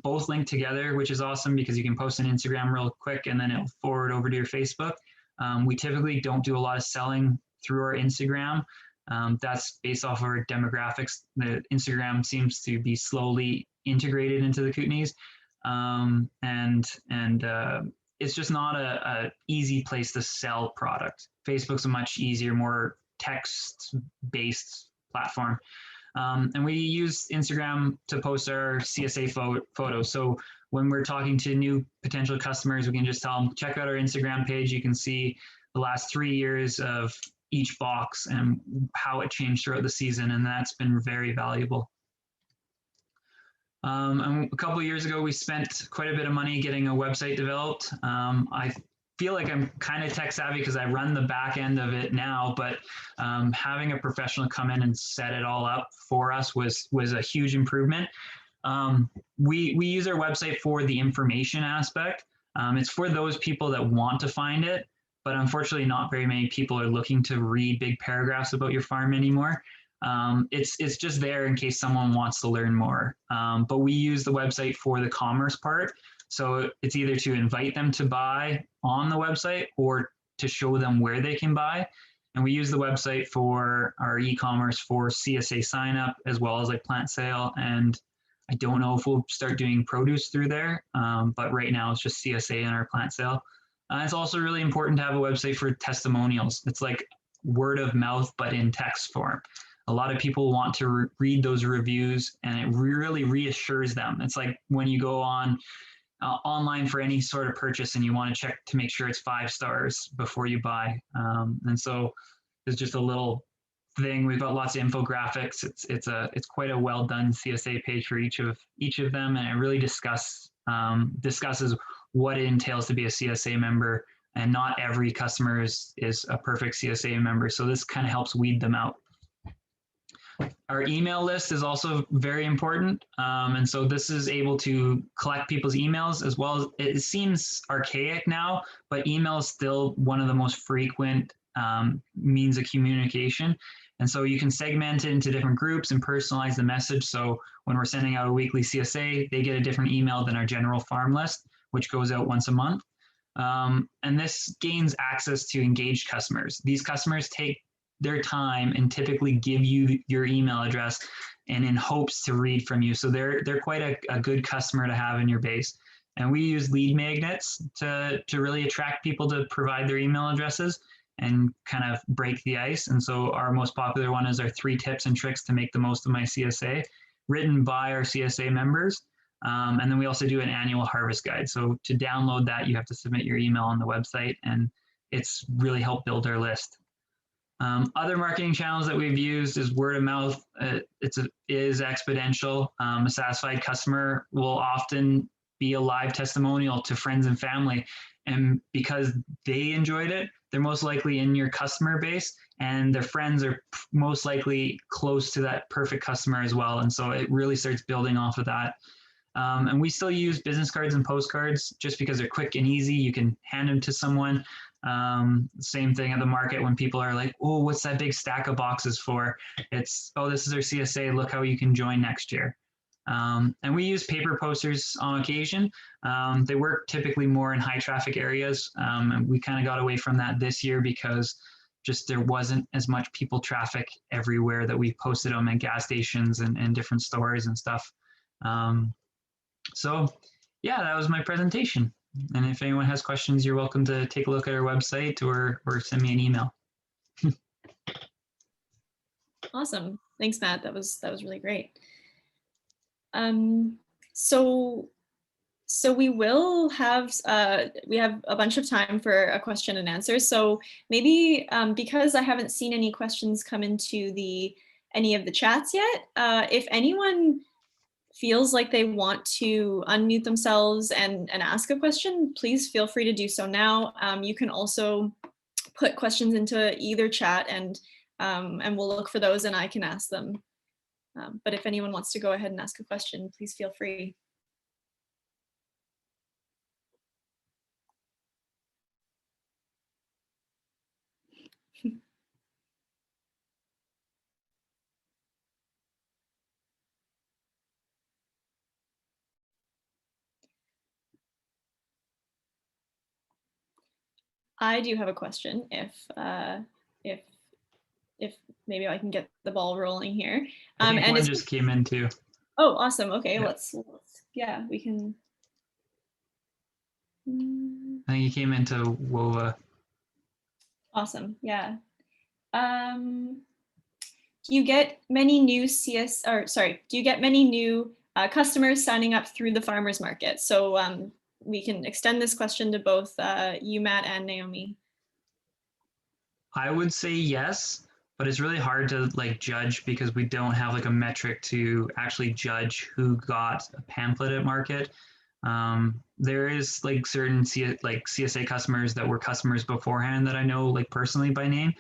Both linked together, which is awesome because you can post on Instagram real quick and then it'll forward over to your Facebook. We typically don't do a lot of selling through our Instagram. That's based off of our demographics. The Instagram seems to be slowly integrated into the Kootenays. It's just not a easy place to sell product. Facebook's a much easier, more text-based platform. And we use Instagram to post our CSA photos. So when we're talking to new potential customers, we can just tell them, check out our Instagram page. You can see the last 3 years of each box and how it changed throughout the season. And that's been very valuable. And a couple of years ago, we spent quite a bit of money getting a website developed. I feel like I'm kind of tech savvy because I run the back end of it now, but having a professional come in and set it all up for us was a huge improvement. We use our website for the information aspect. It's for those people that want to find it, but unfortunately not very many people are looking to read big paragraphs about your farm anymore. It's just there in case someone wants to learn more. But we use the website for the commerce part. So it's either to invite them to buy on the website or to show them where they can buy. And we use the website for our e-commerce for CSA sign up as well as like plant sale. And I don't know if we'll start doing produce through there, but right now it's just CSA and our plant sale. It's also really important to have a website for testimonials. It's like word of mouth, but in text form. A lot of people want to read those reviews and it really reassures them. It's like when you go on online for any sort of purchase and you want to check to make sure it's 5 stars before you buy. And so there's just a little thing. We've got lots of infographics. It's quite a well done CSA page for each of them, and it really discusses what it entails to be a CSA member. And not every customer is a perfect CSA member, so this kind of helps weed them out. Our email list is also very important. And so this is able to collect people's emails as well. As it seems archaic now, but email is still one of the most frequent means of communication. And so you can segment it into different groups and personalize the message. So when we're sending out a weekly CSA, they get a different email than our general farm list, which goes out once a month. And this gains access to engaged customers. These customers take their time and typically give you your email address and in hopes to read from you. So they're quite a good customer to have in your base. And we use lead magnets to really attract people to provide their email addresses and kind of break the ice. And so our most popular one is our 3 tips and tricks to make the most of my CSA, written by our CSA members. And then we also do an annual harvest guide. So to download that, you have to submit your email on the website, and it's really helped build our list. Other marketing channels that we've used is word of mouth. Is exponential. A satisfied customer will often be a live testimonial to friends and family. And because they enjoyed it, they're most likely in your customer base, and their friends are most likely close to that perfect customer as well. And so it really starts building off of that. And we still use business cards and postcards just because they're quick and easy. You can hand them to someone. Same thing at the market when people are like, oh, what's that big stack of boxes for? It's, oh, this is our CSA. Look how you can join next year. And we use paper posters on occasion. They work typically more in high traffic areas. And we kind of got away from that this year because just there wasn't as much people traffic everywhere that we posted them in gas stations and different stores and stuff. So yeah, that was my presentation. And if anyone has questions, you're welcome to take a look at our website or send me an email. Awesome. Thanks, Matt. That was really great. So we will have we have a bunch of time for a question and answer. So maybe because I haven't seen any questions come into any of the chats yet, if anyone feels like they want to unmute themselves and ask a question, please feel free to do so now. You can also put questions into either chat and we'll look for those and I can ask them. But if anyone wants to go ahead and ask a question, please feel free. I do have a question if maybe I can get the ball rolling here. I think and one just came in too. Oh, awesome. Okay, yeah. let's yeah, we can. I think he came into WOVA. Awesome. Yeah. Do you get many new do you get many new customers signing up through the farmers market? So we can extend this question to both you, Matt, and Naomi. I would say yes, but it's really hard to like judge because we don't have like a metric to actually judge who got a pamphlet at market. There is like certain CSA customers that were customers beforehand that I know like personally by name.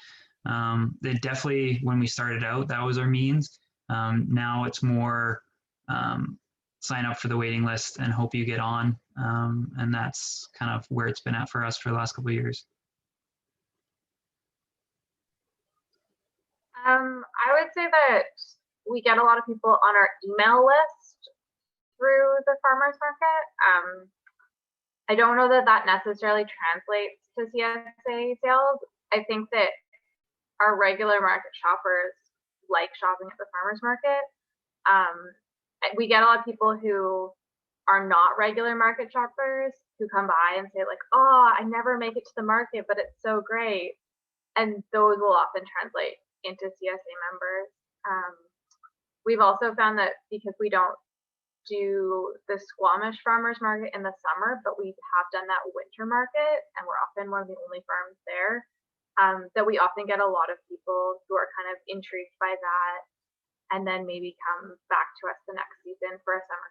They definitely, when we started out, that was our means. Now it's more sign up for the waiting list and hope you get on. And that's kind of where it's been at for us for the last couple of years. I would say that we get a lot of people on our email list through the farmers market. I don't know that that necessarily translates to CSA sales. I think that our regular market shoppers like shopping at the farmers market. We get a lot of people who are not regular market shoppers who come by and say like, oh, I never make it to the market, but it's so great. And those will often translate into CSA members. We've also found that because we don't do the Squamish farmers market in the summer, but we have done that winter market, and we're often one of the only farms there, that we often get a lot of people who are kind of intrigued by that, and then maybe come back to us the next season for a summer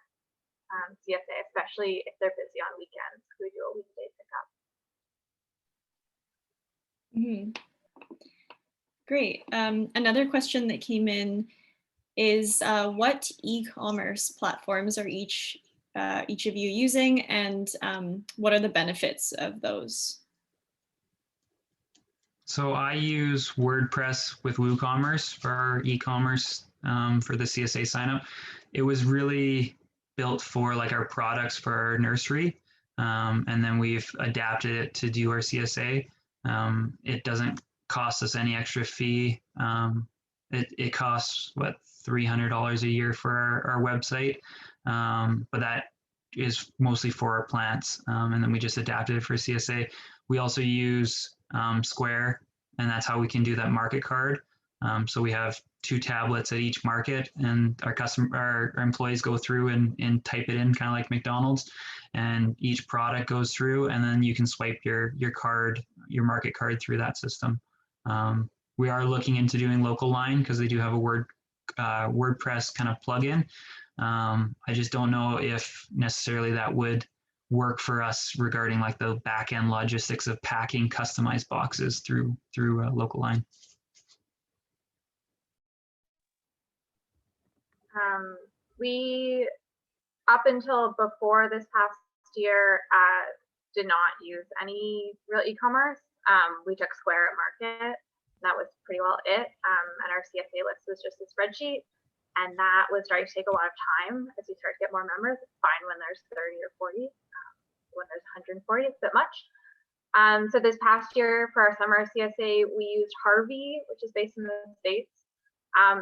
CSA, especially if they're busy on weekends. We do a weekday pickup. Mm-hmm. Great. Another question that came in is what e-commerce platforms are each of you using, and what are the benefits of those? So I use WordPress with WooCommerce for our e-commerce for the CSA signup. It was really built for like our products for our nursery, and then we've adapted it to do our CSA. It doesn't cost us any extra fee. It costs what, $300 a year for our website, but that is mostly for our plants, and then we just adapted it for CSA. We also use Square, and that's how we can do that market card. So we have 2 tablets at each market, and our employees go through and type it in, kind of like McDonald's, and each product goes through, and then you can swipe your card, your market card, through that system. We are looking into doing local line because they do have a WordPress kind of plugin. I just don't know if necessarily that would work for us regarding like the back end logistics of packing customized boxes through local line. We, up until before this past year, did not use any real e-commerce. We took Square at Market. That was pretty well it. And our CSA list was just a spreadsheet. And that was starting to take a lot of time as you start to get more members. It's fine when there's 30 or 40. When there's 140, it's a bit much. So this past year for our summer CSA, we used Harvey, which is based in the States.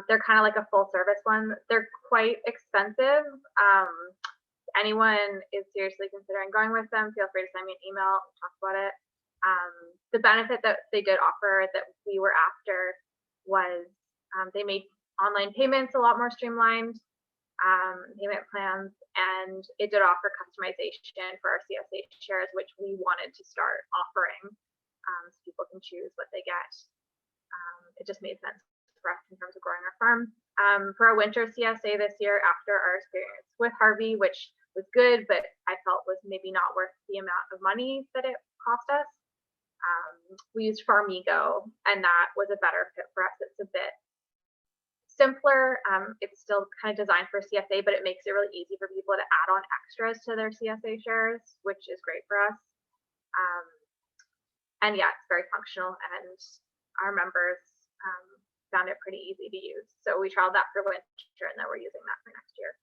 They're kind of like a full service one. They're quite expensive. Anyone is seriously considering going with them, feel free to send me an email, talk about it. The benefit that they did offer that we were after was they made online payments a lot more streamlined, payment plans, and it did offer customization for our CSA shares, which we wanted to start offering, so people can choose what they get. It just made sense for us in terms of growing our farm. For our winter CSA this year, after our experience with Harvey, which was good, but I felt was maybe not worth the amount of money that it cost us, we used Farmigo, and that was a better fit for us. It's a bit simpler. It's still kind of designed for CSA, but it makes it really easy for people to add on extras to their CSA shares, which is great for us. And yeah, it's very functional, and our members found it pretty easy to use. So we trialed that for winter, and then we're using that for next year.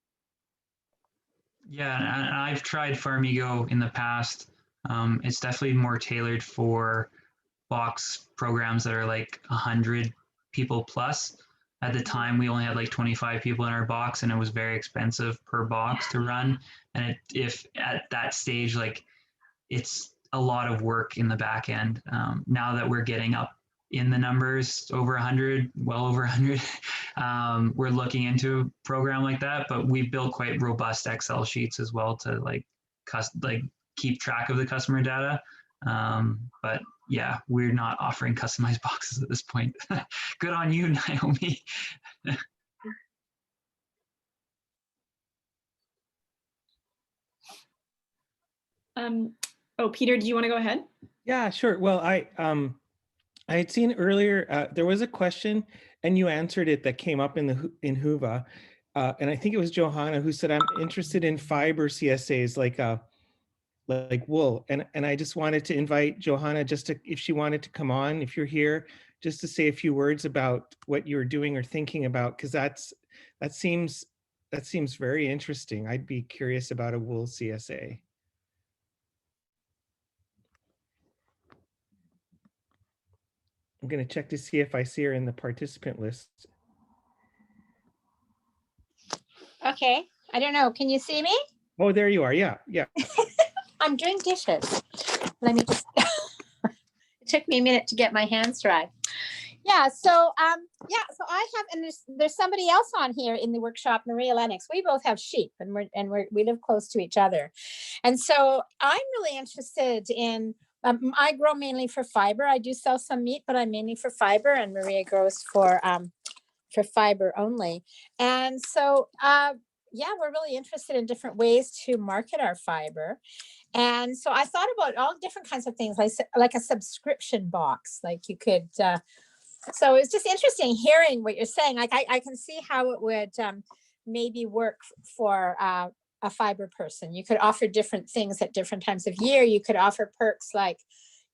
Yeah, and I've tried Farmigo in the past. It's definitely more tailored for box programs that are like 100 people plus. At the time, we only had like 25 people in our box, and it was very expensive per box to run. And if at that stage, like, it's a lot of work in the back end. Now that we're getting up in the numbers over 100, well over 100, we're looking into a program like that. But we built quite robust Excel sheets as well to like keep track of the customer data. But yeah, we're not offering customized boxes at this point. Good on you, Naomi. Oh, Peter, do you want to go ahead? Yeah, sure. Well, I had seen earlier there was a question, and you answered it, that came up in Whova, and I think it was Johanna who said, "I'm interested in fiber CSAs like wool," and I just wanted to invite Johanna, just to, if she wanted to come on, if you're here, just to say a few words about what you're doing or thinking about, because that seems very interesting. I'd be curious about a wool CSA. I'm going to check to see if I see her in the participant list. Okay, I don't know. Can you see me? Oh, there you are. Yeah, yeah. I'm doing dishes. Let me just, it took me a minute to get my hands dry. Yeah, so so I have, and there's somebody else on here in the workshop, Maria Lennox. We both have sheep, and we live close to each other. And so I'm really interested in, I grow mainly for fiber. I do sell some meat, but I'm mainly for fiber, and Maria grows for fiber only. And so, yeah, we're really interested in different ways to market our fiber. And so I thought about all different kinds of things, like a subscription box. Like you could So it's just interesting hearing what you're saying. Like I can see how it would maybe work for a fiber person. You could offer different things at different times of year. You could offer perks like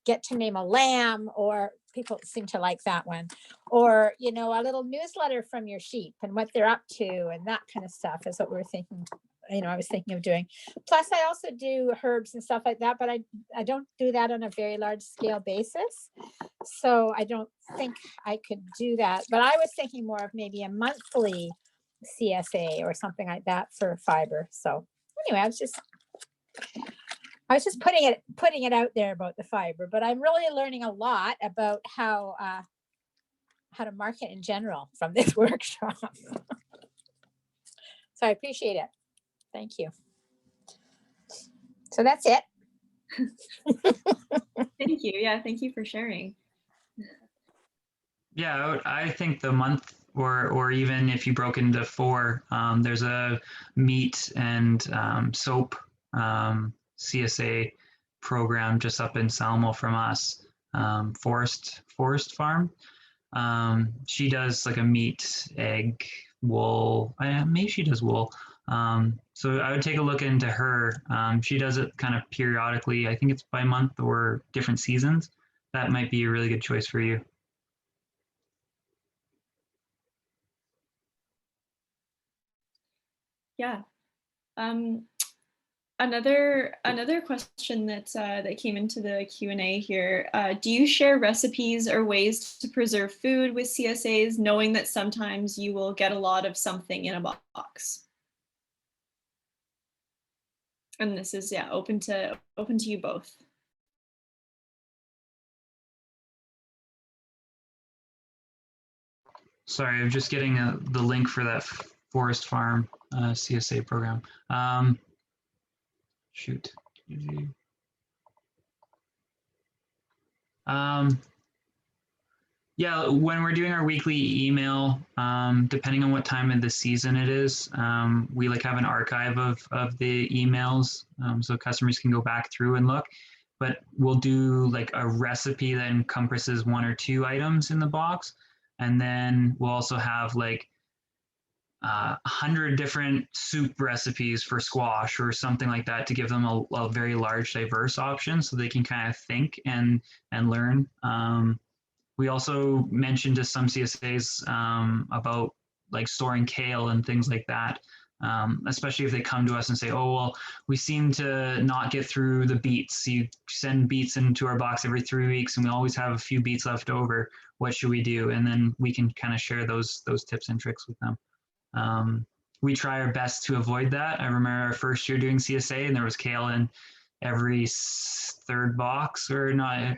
get to name a lamb, or people seem to like that one, or, you know, a little newsletter from your sheep and what they're up to and that kind of stuff is what we were thinking. You know, I was thinking of doing. Plus, I also do herbs and stuff like that, but I don't do that on a very large scale basis. So I don't think I could do that. But I was thinking more of maybe a monthly CSA or something like that for fiber. So anyway, I was just putting it out there about the fiber, but I'm really learning a lot about how to market in general from this workshop. So I appreciate it. Thank you. So that's it. Thank you. Yeah, thank you for sharing. Yeah, I think the month, or even if you broke into 4, there's a meat and soap CSA program just up in Salmo from us, Forest Farm. She does like a meat, egg, wool. Maybe she does wool. So I would take a look into her. She does it kind of periodically. I think it's by month or different seasons. That might be a really good choice for you. Yeah. Another question that came into the Q&A here. Do you share recipes or ways to preserve food with CSAs, knowing that sometimes you will get a lot of something in a box? And this is, yeah, open to you both. Sorry, I'm just getting the link for that Forest Farm CSA program. Shoot. Yeah, when we're doing our weekly email, depending on what time of the season it is, we like have an archive of the emails, so customers can go back through and look. But we'll do like a recipe that encompasses 1 or 2 items in the box, and then we'll also have like 100 different soup recipes for squash or something like that to give them a very large, diverse option, so they can kind of think and learn. We also mentioned to some CSAs about like storing kale and things like that, especially if they come to us and say, oh, well, we seem to not get through the beets. You send beets into our box every 3 weeks and we always have a few beets left over. What should we do? And then we can kind of share those tips and tricks with them. We try our best to avoid that. I remember our first year doing CSA and there was kale in every 3rd box, or not,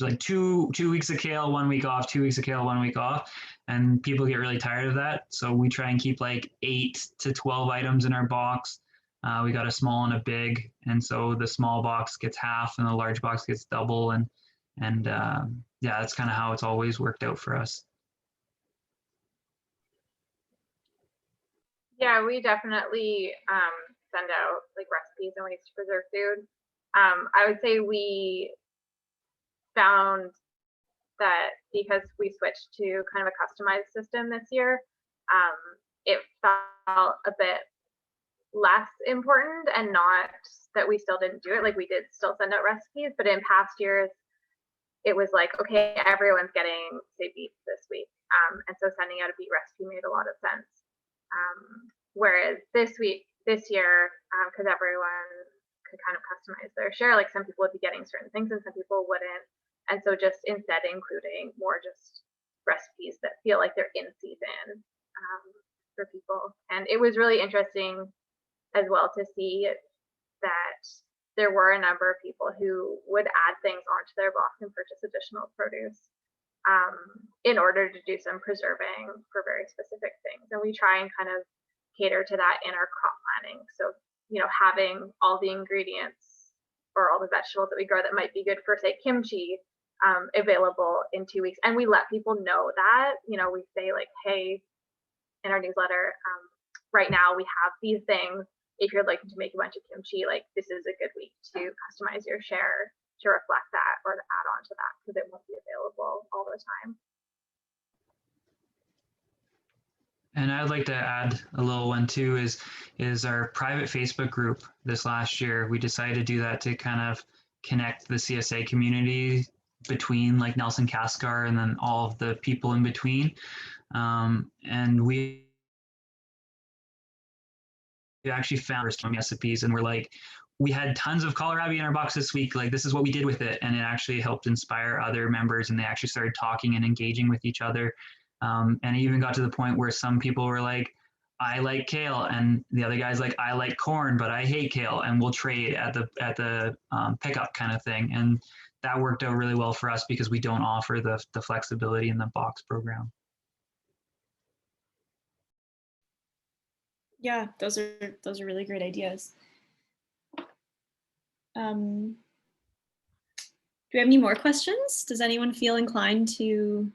like 2 weeks of kale, 1 week off, 2 weeks of kale, 1 week off. And people get really tired of that. So we try and keep like 8 to 12 items in our box. We got a small and a big. And so the small box gets half and the large box gets double. And yeah, that's kind of how it's always worked out for us. Yeah, we definitely send out like recipes and ways to preserve food. I would say we found that because we switched to kind of a customized system this year, it felt a bit less important, and not that we still didn't do it. Like we did still send out recipes, but in past years, it was like, okay, everyone's getting, say, beets this week. And so sending out a beet recipe made a lot of sense. Whereas this year, because everyone could kind of customize their share, like some people would be getting certain things and some people wouldn't. And so just instead including more just recipes that feel like they're in season for people. And it was really interesting as well to see that there were a number of people who would add things onto their box and purchase additional produce in order to do some preserving for very specific things. And we try and kind of cater to that in our crop planning. So, you know, having all the ingredients or all the vegetables that we grow that might be good for, say, kimchi, available in 2 weeks. And we let people know that, you know, we say like, hey, in our newsletter, right now we have these things. If you're looking to make a bunch of kimchi, like this is a good week to customize your share to reflect that or to add on to that, because it won't be available all the time. And I'd like to add a little one too, is our private Facebook group. This last year, we decided to do that to kind of connect the CSA community between like Nelson Cascar and then all of the people in between. And we actually found some recipes, and we're like, we had tons of kohlrabi in our box this week. Like, this is what we did with it. And it actually helped inspire other members, and they actually started talking and engaging with each other. And it even got to the point where some people were like, I like kale, and the other guy's like, I like corn, but I hate kale, and we'll trade at the pickup kind of thing. And that worked out really well for us because we don't offer the flexibility in the box program. Yeah, those are really great ideas. Do we have any more questions? Does anyone feel inclined to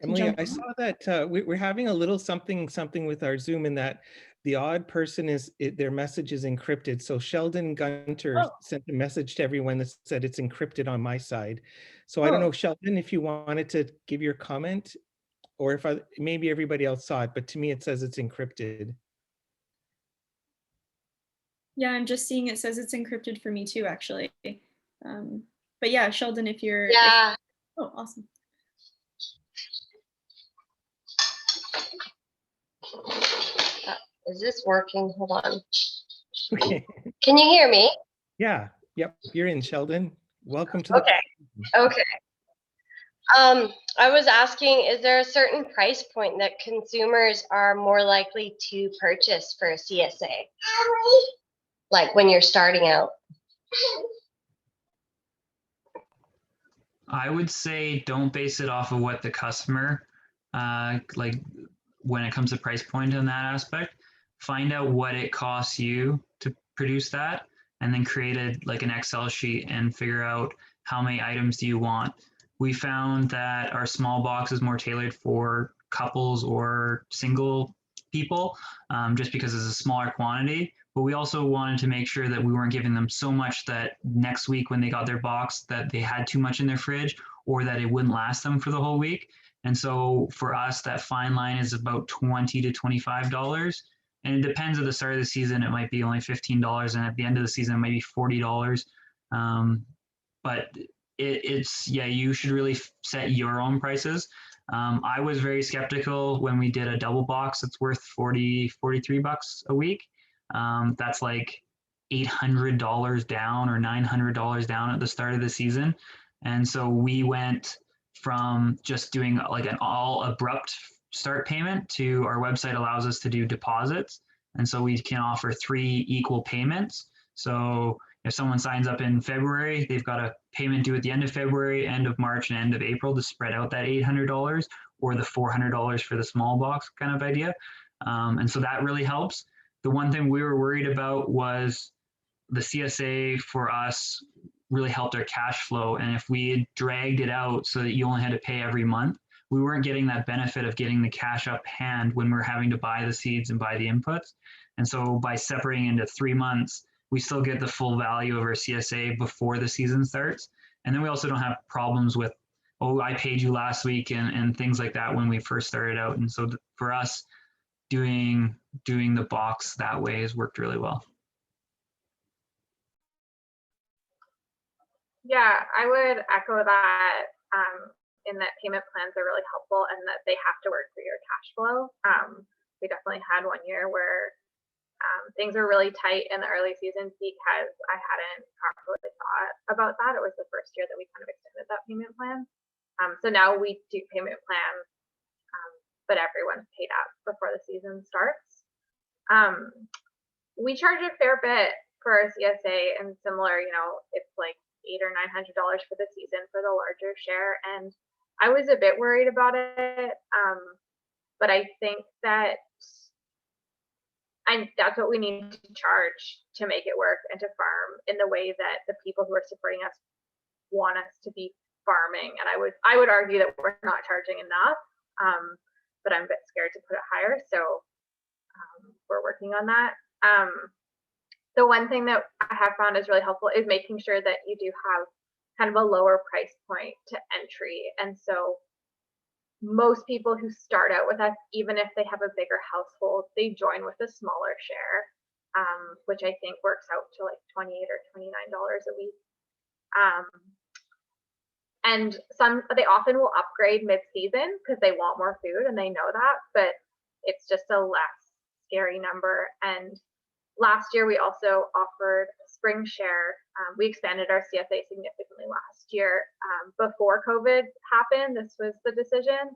Emily, jump I in? saw that we're having a little something with our Zoom, in that the odd person their message is encrypted. So Sheldon Gunter Oh. sent a message to everyone that said it's encrypted on my side. So I don't know, Sheldon, if you wanted to give your comment, or if maybe everybody else saw it, but to me it says it's encrypted. Yeah, I'm just seeing it says it's encrypted for me too, actually. But yeah, Sheldon, if you're oh, awesome. Is this working? Hold on. Okay. Can you hear me? Yeah. Yep. You're in, Sheldon. Welcome to the. Okay. I was asking, is there a certain price point that consumers are more likely to purchase for a CSA? Like when you're starting out? I would say don't base it off of what the customer, like when it comes to price point in that aspect. Find out what it costs you to produce that, and then create an Excel sheet and figure out how many items do you want. We found that our small box is more tailored for couples or single people, just because it's a smaller quantity. But we also wanted to make sure that we weren't giving them so much that next week when they got their box that they had too much in their fridge, or that it wouldn't last them for the whole week. And so for us, that fine line is about $20 to $25. And it depends at the start of the season, it might be only $15. And at the end of the season, it might be $40. But it's, yeah, you should really set your own prices. I was very skeptical when we did a double box. It's worth $43 a week. That's like $800 down or $900 down at the start of the season. And so we went from just doing like an all abrupt start payment to our website allows us to do deposits. And so we can offer 3 equal payments. So if someone signs up in February, they've got a payment due at the end of February, end of March, and end of April to spread out that $800, or the $400 for the small box kind of idea. And so that really helps. The one thing we were worried about was the CSA for us really helped our cash flow. And if we had dragged it out so that you only had to pay every month, we weren't getting that benefit of getting the cash up hand when we're having to buy the seeds and buy the inputs. And so by separating into 3 months, we still get the full value of our CSA before the season starts. And then we also don't have problems with, oh, I paid you last week and things like that when we first started out. And so for us, doing the box that way has worked really well. Yeah, I would echo that, in that payment plans are really helpful and that they have to work for your cash flow. We definitely had one year where things were really tight in the early season because I hadn't properly thought about that. It was the first year that we kind of extended that payment plan. So now we do payment plans, but everyone's paid up before the season starts. We charge a fair bit for our CSA, and similar, it's like $800 or $900 for the season for the larger share. And I was a bit worried about it, but I think that that's what we need to charge to make it work and to farm in the way that the people who are supporting us want us to be farming. And I would argue that we're not charging enough, but I'm a bit scared to put it higher. So we're working on that. The one thing that I have found is really helpful is making sure that you do have kind of a lower price point to entry. And so most people who start out with us, even if they have a bigger household, they join with a smaller share, which I think works out to like $28 or $29 a week. And they often will upgrade mid-season because they want more food and they know that, but it's just a less scary number. And last year we also offered a spring share. We expanded our CSA significantly last year. Before COVID happened, this was the decision.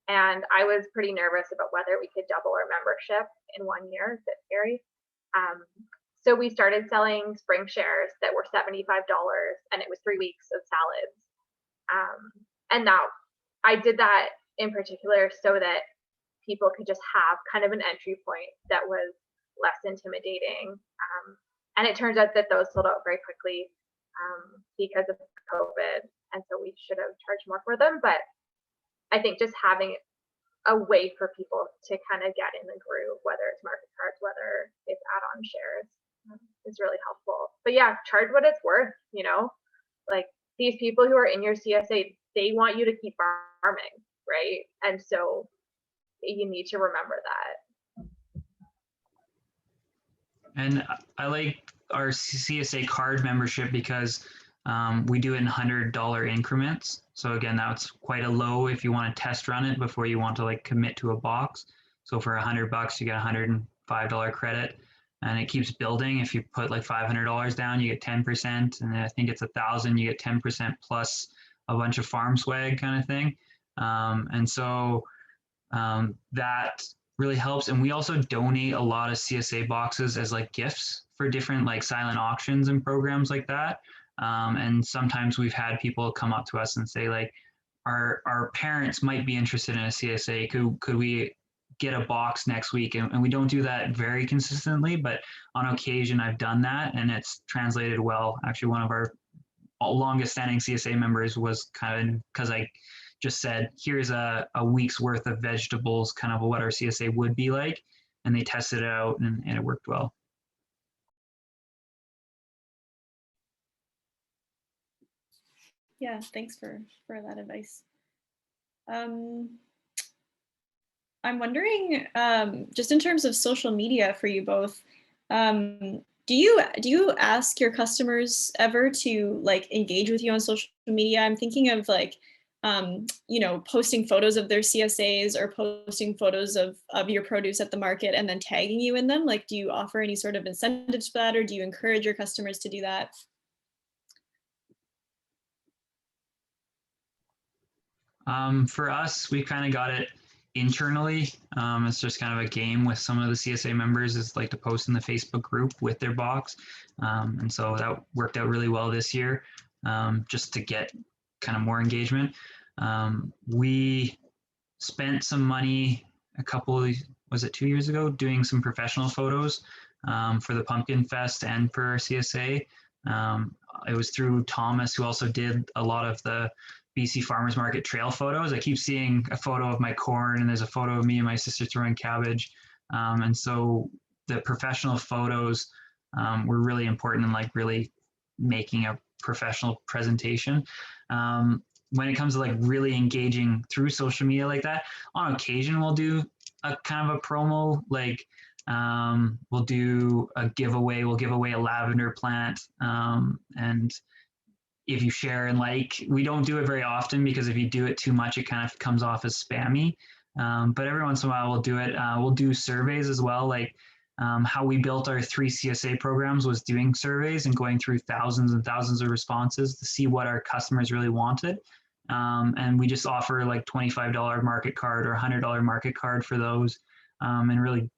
And I was pretty nervous about whether we could double our membership in 1 year. It's a bit scary. So we started selling spring shares that were $75, and it was 3 weeks of salads. And now I did that in particular so that people could just have kind of an entry point that was less intimidating. And it turns out that those sold out very quickly because of COVID. And so we should have charged more for them. But I think just having a way for people to kind of get in the groove, whether it's market cards, whether it's add-on shares, is really helpful. But yeah, charge what it's worth, you know, like these people who are in your CSA, they want you to keep farming, right? And so you need to remember that. And I like our CSA card membership because we do it in $100 increments. So again, that's quite a low if you want to test run it before you want to like commit to a box. So for $100, you get $105 credit, and it keeps building. If you put like $500 down, you get 10%, and then I think it's 1,000, you get 10% plus a bunch of farm swag kind of thing. And so that really helps. And we also donate a lot of CSA boxes as like gifts for different like silent auctions and programs like that. And sometimes we've had people come up to us and say like, our parents might be interested in a CSA. Could we get a box next week? And we don't do that very consistently, but on occasion I've done that and it's translated well. Actually, one of our longest standing CSA members was kind of, because I just said, here's a week's worth of vegetables, kind of what our CSA would be like. And they tested it out and it worked well. Yeah, thanks for that advice. I'm wondering, just in terms of social media for you both, do you ask your customers ever to like engage with you on social media? I'm thinking of like, you know, posting photos of their CSAs or posting photos of your produce at the market and then tagging you in them. Like, do you offer any sort of incentives for that, or do you encourage your customers to do that? For us, we kind of got it internally. It's just kind of a game with some of the CSA members, is like to post in the Facebook group with their box. And so that worked out really well this year, just to get kind of more engagement. We spent some money was it 2 years ago, doing some professional photos for the Pumpkin Fest and for our CSA. It was through Thomas, who also did a lot of the BC Farmers Market trail photos. I keep seeing a photo of my corn and there's a photo of me and my sister throwing cabbage. And so the professional photos were really important in like really making a professional presentation. When it comes to like really engaging through social media like that, on occasion we'll do a kind of a promo, like we'll do a giveaway. We'll give away a lavender plant, and if you share and like, we don't do it very often because if you do it too much, it kind of comes off as spammy. But every once in a while we'll do it. We'll do surveys as well. Like how we built our 3 CSA programs was doing surveys and going through thousands and thousands of responses to see what our customers really wanted. And we just offer like $25 market card or $100 market card for those, and really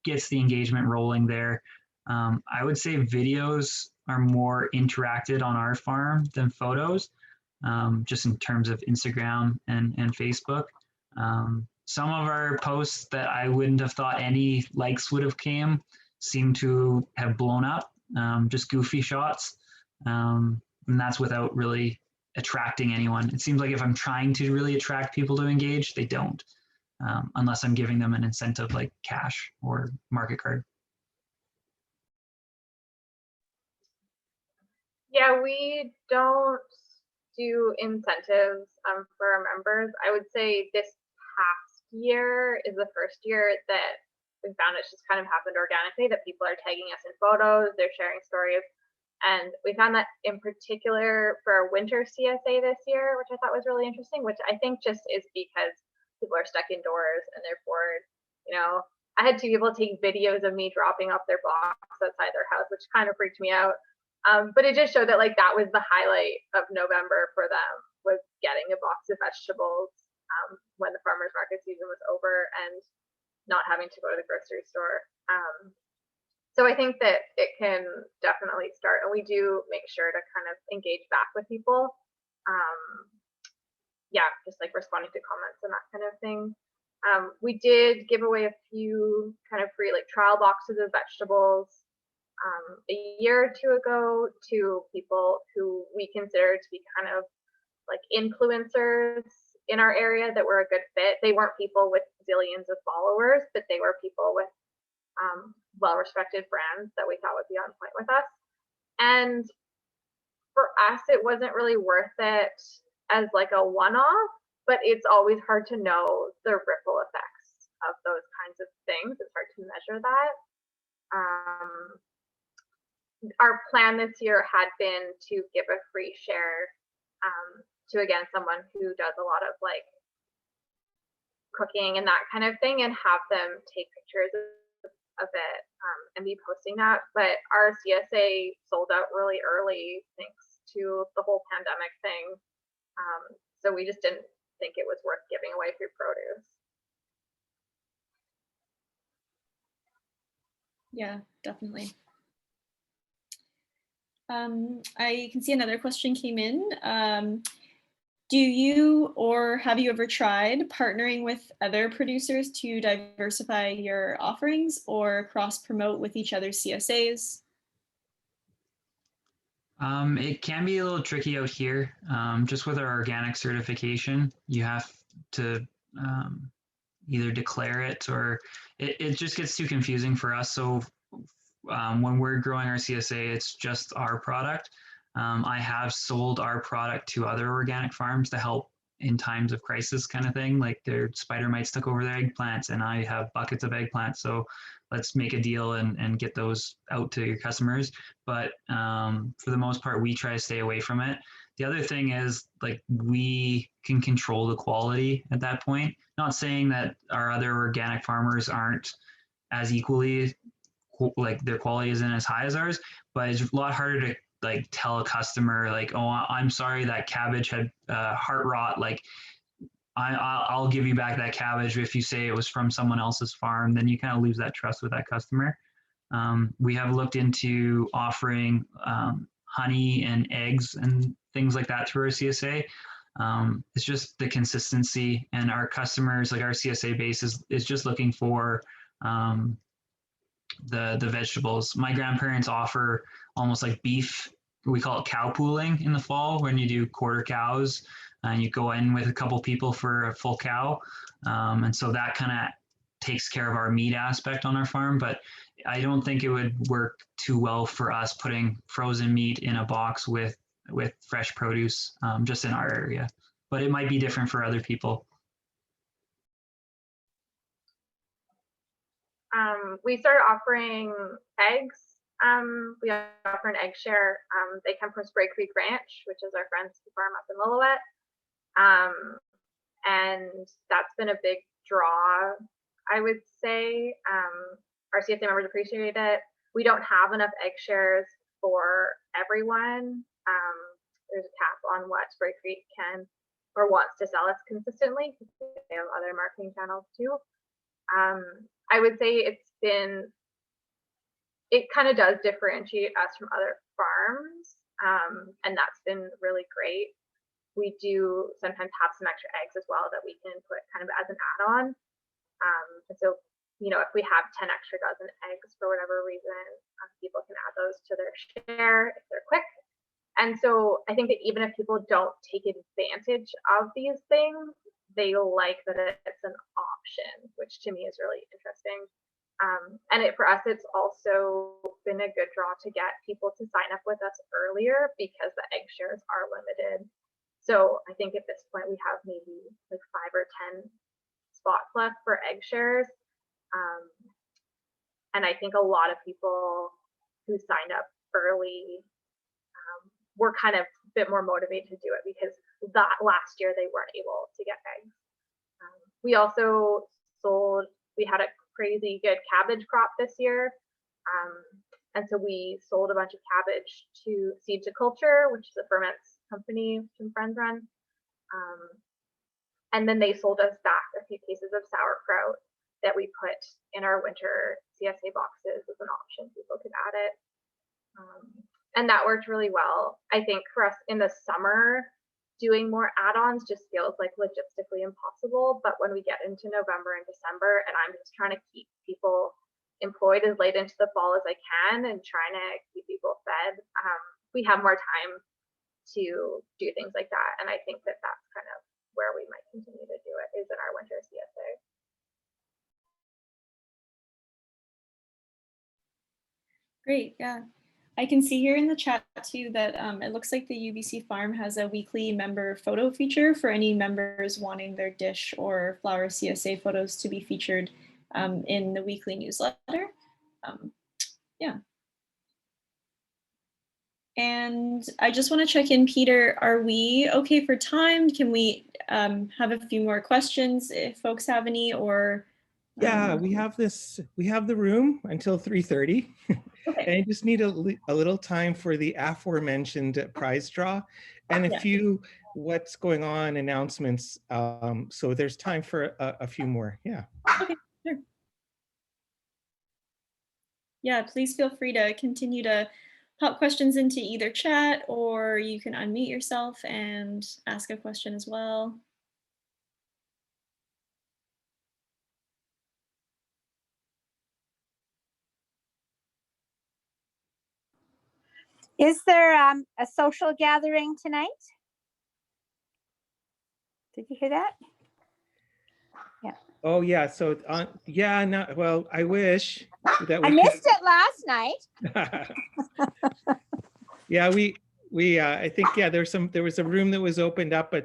gets the engagement rolling there. I would say videos are more interacted on our farm than photos, just in terms of Instagram and Facebook. Some of our posts that I wouldn't have thought any likes would have came seem to have blown up, just goofy shots. And that's without really attracting anyone. It seems like if I'm trying to really attract people to engage, they don't, unless I'm giving them an incentive like cash or market card. Yeah, we don't do incentives for our members. I would say this past year is the first year that we found it's just kind of happened organically, that people are tagging us in photos, they're sharing stories. And we found that in particular for our winter CSA this year, which I thought was really interesting, which I think just is because people are stuck indoors and they're bored. You know, I had 2 people take videos of me dropping off their box outside their house, which kind of freaked me out. But it just showed that like that was the highlight of November for them, was getting a box of vegetables when the farmers market season was over and not having to go to the grocery store. So I think that it can definitely start, and we do make sure to kind of engage back with people. Yeah, just like responding to comments and that kind of thing. We did give away a few kind of free like trial boxes of vegetables a year or 2 ago to people who we consider to be kind of like influencers in our area that were a good fit. They weren't people with zillions of followers, but they were people with well-respected brands that we thought would be on point with us. And for us, it wasn't really worth it as like a one-off, but it's always hard to know the ripple effects of those kinds of things. It's hard to measure that. Our plan this year had been to give a free share to, again, someone who does a lot of like cooking and that kind of thing, and have them take pictures of it and be posting that. But our CSA sold out really early thanks to the whole pandemic thing. So we just didn't think it was worth giving away free produce. Yeah, definitely. I can see another question came in. Do you or have you ever tried partnering with other producers to diversify your offerings or cross-promote with each other's CSAs? It can be a little tricky out here. Just with our organic certification, you have to either declare it, or it just gets too confusing for us. So when we're growing our CSA, it's just our product. I have sold our product to other organic farms to help in times of crisis kind of thing, like their spider mites took over their eggplants and I have buckets of eggplants. So let's make a deal and get those out to your customers. But for the most part, we try to stay away from it. The other thing is like we can control the quality at that point. Not saying that our other organic farmers aren't as equally, like their quality isn't as high as ours, but it's a lot harder to like tell a customer like, oh, I'm sorry that cabbage had heart rot. Like I'll give you back that cabbage if you say it was from someone else's farm. Then you kind of lose that trust with that customer. We have looked into offering honey and eggs and things like that through our CSA. It's just the consistency, and our customers, like our CSA base is just looking for the vegetables. My grandparents offer almost like beef. We call it cow pooling in the fall, when you do quarter cows and you go in with a couple people for a full cow. And so that kind of takes care of our meat aspect on our farm. But I don't think it would work too well for us putting frozen meat in a box with fresh produce just in our area. But it might be different for other people. We started offering eggs. We offer an egg share. They come from Spray Creek Ranch, which is our friends who farm up in Lillooet. And that's been a big draw, I would say. Our CSA members appreciate it. We don't have enough egg shares for everyone. There's a cap on what Spray Creek can or wants to sell us consistently, because they have other marketing channels too. I would say it kind of does differentiate us from other farms, and that's been really great. We do sometimes have some extra eggs as well that we can put kind of as an add-on. And so, you know, if we have 10 extra dozen eggs for whatever reason, people can add those to their share if they're quick. And so I think that even if people don't take advantage of these things, they like that it's an option, which to me is really interesting. And for us, it's also been a good draw to get people to sign up with us earlier, because the egg shares are limited. So I think at this point we have maybe like 5 or 10 spots left for egg shares. And I think a lot of people who signed up early were kind of a bit more motivated to do it because that last year they weren't able to get eggs. We also we had a crazy good cabbage crop this year. And so we sold a bunch of cabbage to Seed to Culture, which is a ferments company some friends run. And then they sold us back a few cases of sauerkraut that we put in our winter CSA boxes as an option. People could add it. And that worked really well. I think for us in the summer, doing more add-ons just feels like logistically impossible. But when we get into November and December, and I'm just trying to keep people employed as late into the fall as I can and trying to keep people fed, we have more time to do things like that. And I think that that's kind of where we might continue to do it, is in our winter CSA. Great, yeah. I can see here in the chat too that it looks like the UBC farm has a weekly member photo feature for any members wanting their dish or flower CSA photos to be featured in the weekly newsletter. Yeah. And I just want to check in, Peter, are we okay for time? Can we have a few more questions if folks have any, or? Yeah, we have the room until 3:30. Okay. And I just need a little time for the aforementioned prize draw and a few what's going on announcements. So there's time for a few more. Yeah. Okay, sure. Yeah, please feel free to continue to pop questions into either chat, or you can unmute yourself and ask a question as well. Is there a social gathering tonight? Did you hear that? Yeah. Oh yeah. So yeah. No. Well, I wish that I missed it last night. Yeah, I think there was a room that was opened up, but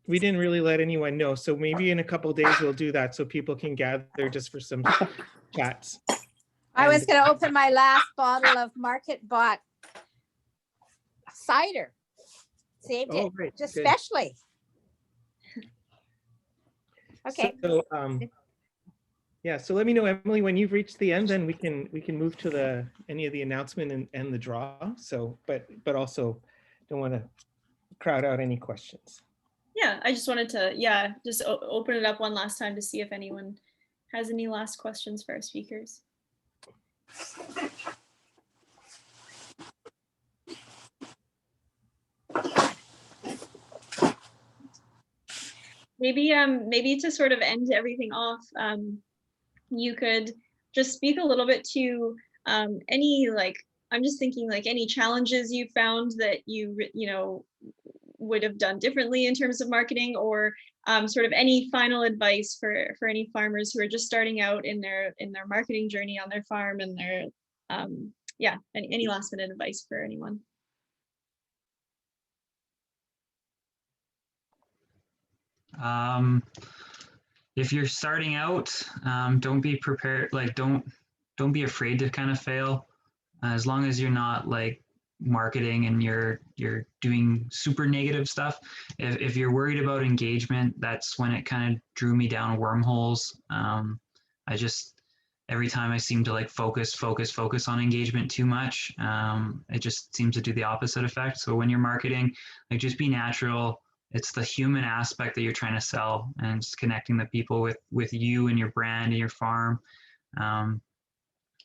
we didn't really let anyone know. So maybe in a couple of days we'll do that so people can gather just for some chats. I was going to open my last bottle of market bought cider. Saved it, Great. just Good. specially. Okay. So yeah, so let me know, Emily, when you've reached the end, then we can move to any of the announcement and the draw. So, but also don't want to crowd out any questions. Yeah, I just wanted to, just open it up one last time to see if anyone has any last questions for our speakers. Maybe to sort of end everything off, you could just speak a little bit to any, I'm just thinking like any challenges you found that you would have done differently in terms of marketing, or sort of any final advice for any farmers who are just starting out in their marketing journey on their farm, and their any last minute advice for anyone. If you're starting out, don't be prepared. Like, don't be afraid to kind of fail. As long as you're not like marketing and you're doing super negative stuff. If you're worried about engagement, that's when it kind of drew me down wormholes. Every time I seem to like focus on engagement too much, it just seems to do the opposite effect. So when you're marketing, like, just be natural. It's the human aspect that you're trying to sell, and just connecting the people with you and your brand and your farm.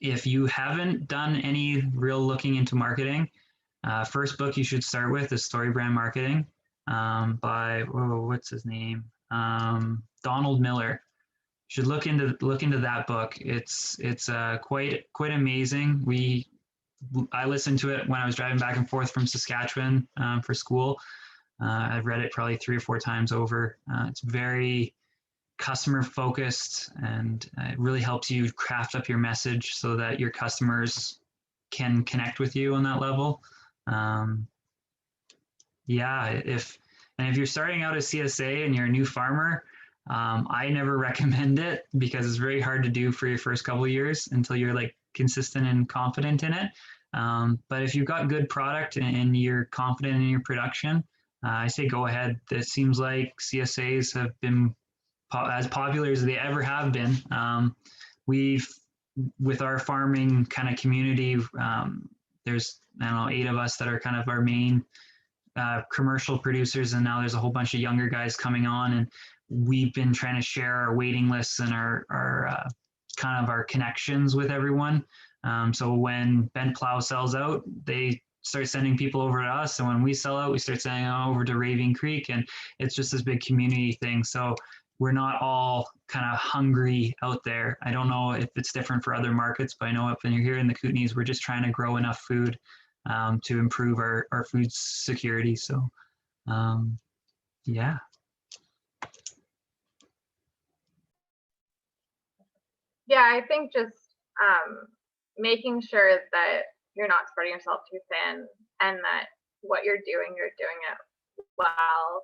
If you haven't done any real looking into marketing, first book you should start with is Story Brand Marketing by, what's his name? Donald Miller. You should look into that book. It's quite amazing. I listened to it when I was driving back and forth from Saskatchewan for school. I've read it probably 3 or 4 times over. It's very customer focused, and it really helps you craft up your message so that your customers can connect with you on that level. If And if you're starting out as CSA and you're a new farmer, I never recommend it because it's very hard to do for your first couple of years until you're like consistent and confident in it. But if you've got good product and you're confident in your production, I say go ahead. It seems like CSAs have been as popular as they ever have been. We've, with our farming kind of community, there's, I don't know, 8 of us that are kind of our main commercial producers, and now there's a whole bunch of younger guys coming on, and we've been trying to share our waiting lists and our kind of our connections with everyone. So when Bent Plow sells out, they start sending people over to us, and when we sell out, we start sending them over to Raving Creek, and it's just this big community thing. So we're not all kind of hungry out there. I don't know if it's different for other markets, but I know if you're here in the Kootenays, we're just trying to grow enough food to improve our food security. So yeah. Yeah, I think just making sure that you're not spreading yourself too thin, and that what you're doing it well.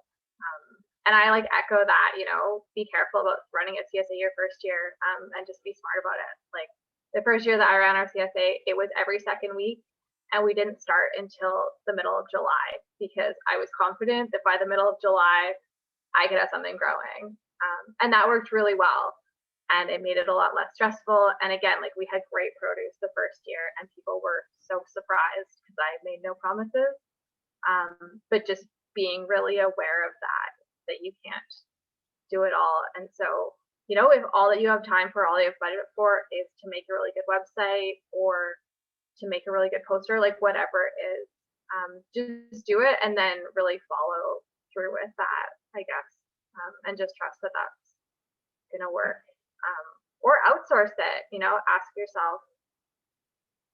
And I like echo that, you know, be careful about running a CSA your first year, and just be smart about it. Like the first year that I ran our CSA, it was every second week, and we didn't start until the middle of July because I was confident that by the middle of July, I could have something growing. And that worked really well. And it made it a lot less stressful. And again, like we had great produce the first year, and people were so surprised because I made no promises. But just being really aware of that you can't do it all. And so, you know, if all that you have time for, all you have budget for is to make a really good website or to make a really good poster, like whatever it is, just do it and then really follow through with that, I guess, and just trust that that's gonna work. Or outsource it, you know, ask yourself,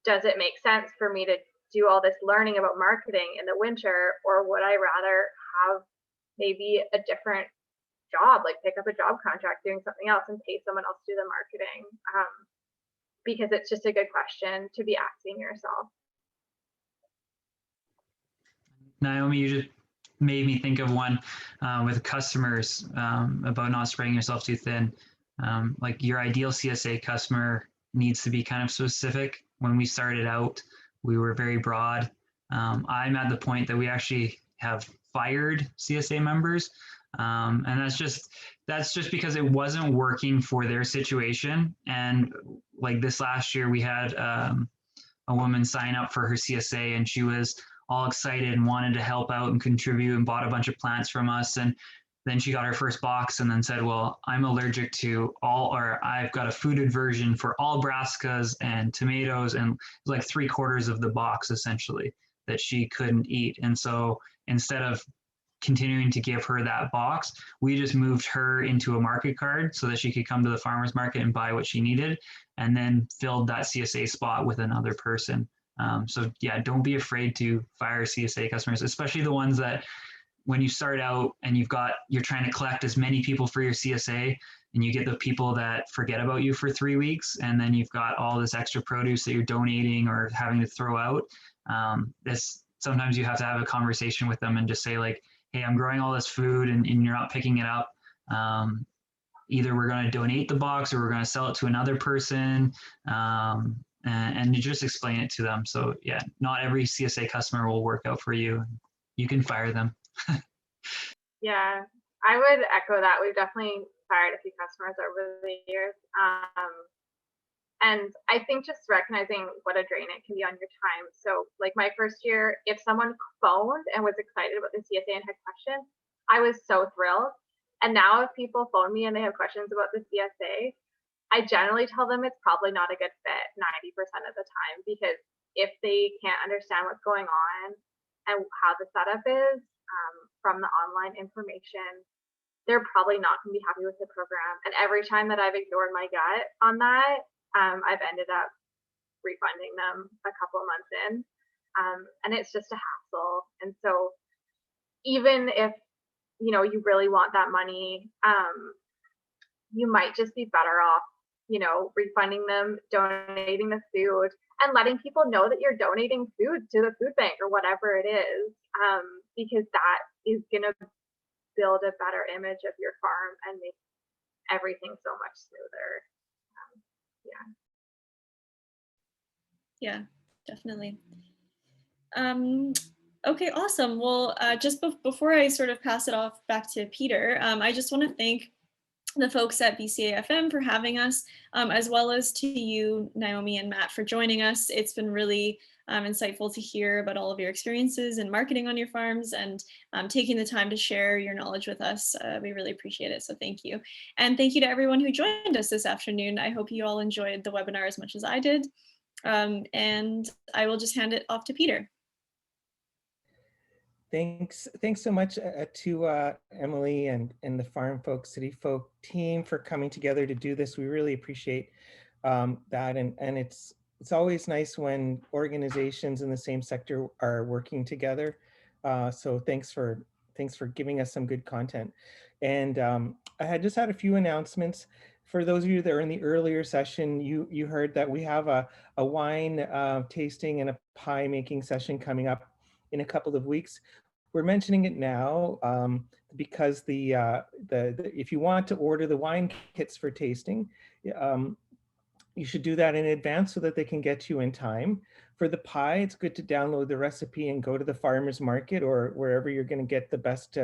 does it make sense for me to do all this learning about marketing in the winter, or would I rather have maybe a different job, like pick up a job contract doing something else and pay someone else to do the marketing? Because it's just a good question to be asking yourself. Naomi, you just made me think of one with customers about not spreading yourself too thin. Like your ideal CSA customer needs to be kind of specific. When we started out, we were very broad. I'm at the point that we actually have fired CSA members. And that's just because it wasn't working for their situation. And like this last year, we had a woman sign up for her CSA, and she was all excited and wanted to help out and contribute and bought a bunch of plants from us. And then she got her first box and then said, well, I'm allergic to all, or I've got a food aversion for all brassicas and tomatoes, and like 3/4 of the box essentially that she couldn't eat. And so instead of continuing to give her that box, we just moved her into a market card so that she could come to the farmer's market and buy what she needed, and then filled that CSA spot with another person. So yeah, don't be afraid to fire CSA customers, especially the ones that when you start out and you're trying to collect as many people for your CSA, and you get the people that forget about you for 3 weeks, and then you've got all this extra produce that you're donating or having to throw out. Sometimes you have to have a conversation with them and just say like, hey, I'm growing all this food and you're not picking it up. Either we're going to donate the box or we're going to sell it to another person. And you just explain it to them. So yeah, not every CSA customer will work out for you. You can fire them. Yeah, I would echo that. We've definitely fired a few customers over the years. And I think just recognizing what a drain it can be on your time. So like my first year, if someone phoned and was excited about the CSA and had questions, I was so thrilled. And now if people phone me and they have questions about the CSA, I generally tell them it's probably not a good fit 90% of the time, because if they can't understand what's going on and how the setup is from the online information, they're probably not going to be happy with the program. And every time that I've ignored my gut on that, I've ended up refunding them a couple of months in, and it's just a hassle. And so even if, you know, you really want that money, you might just be better off, you know, refunding them, donating the food, and letting people know that you're donating food to the food bank or whatever it is, because that is going to build a better image of your farm and make everything so much smoother. Yeah, definitely. Okay, awesome. Well, just before I sort of pass it off back to Peter, I just want to thank the folks at BCAFM for having us, as well as to you, Naomi and Matt, for joining us. It's been really insightful to hear about all of your experiences in marketing on your farms and taking the time to share your knowledge with us. We really appreciate it, so thank you. And thank you to everyone who joined us this afternoon. I hope you all enjoyed the webinar as much as I did. And I will just hand it off to Peter. Thanks so much to Emily and the Farm Folk, City Folk team for coming together to do this. We really appreciate that, and it's always nice when organizations in the same sector are working together. So thanks for giving us some good content. And I had just had a few announcements. For those of you that are in the earlier session, you heard that we have a wine tasting and a pie making session coming up in a couple of weeks. We're mentioning it now because if you want to order the wine kits for tasting, you should do that in advance so that they can get you in time. For the pie, it's good to download the recipe and go to the farmer's market or wherever you're going to get the best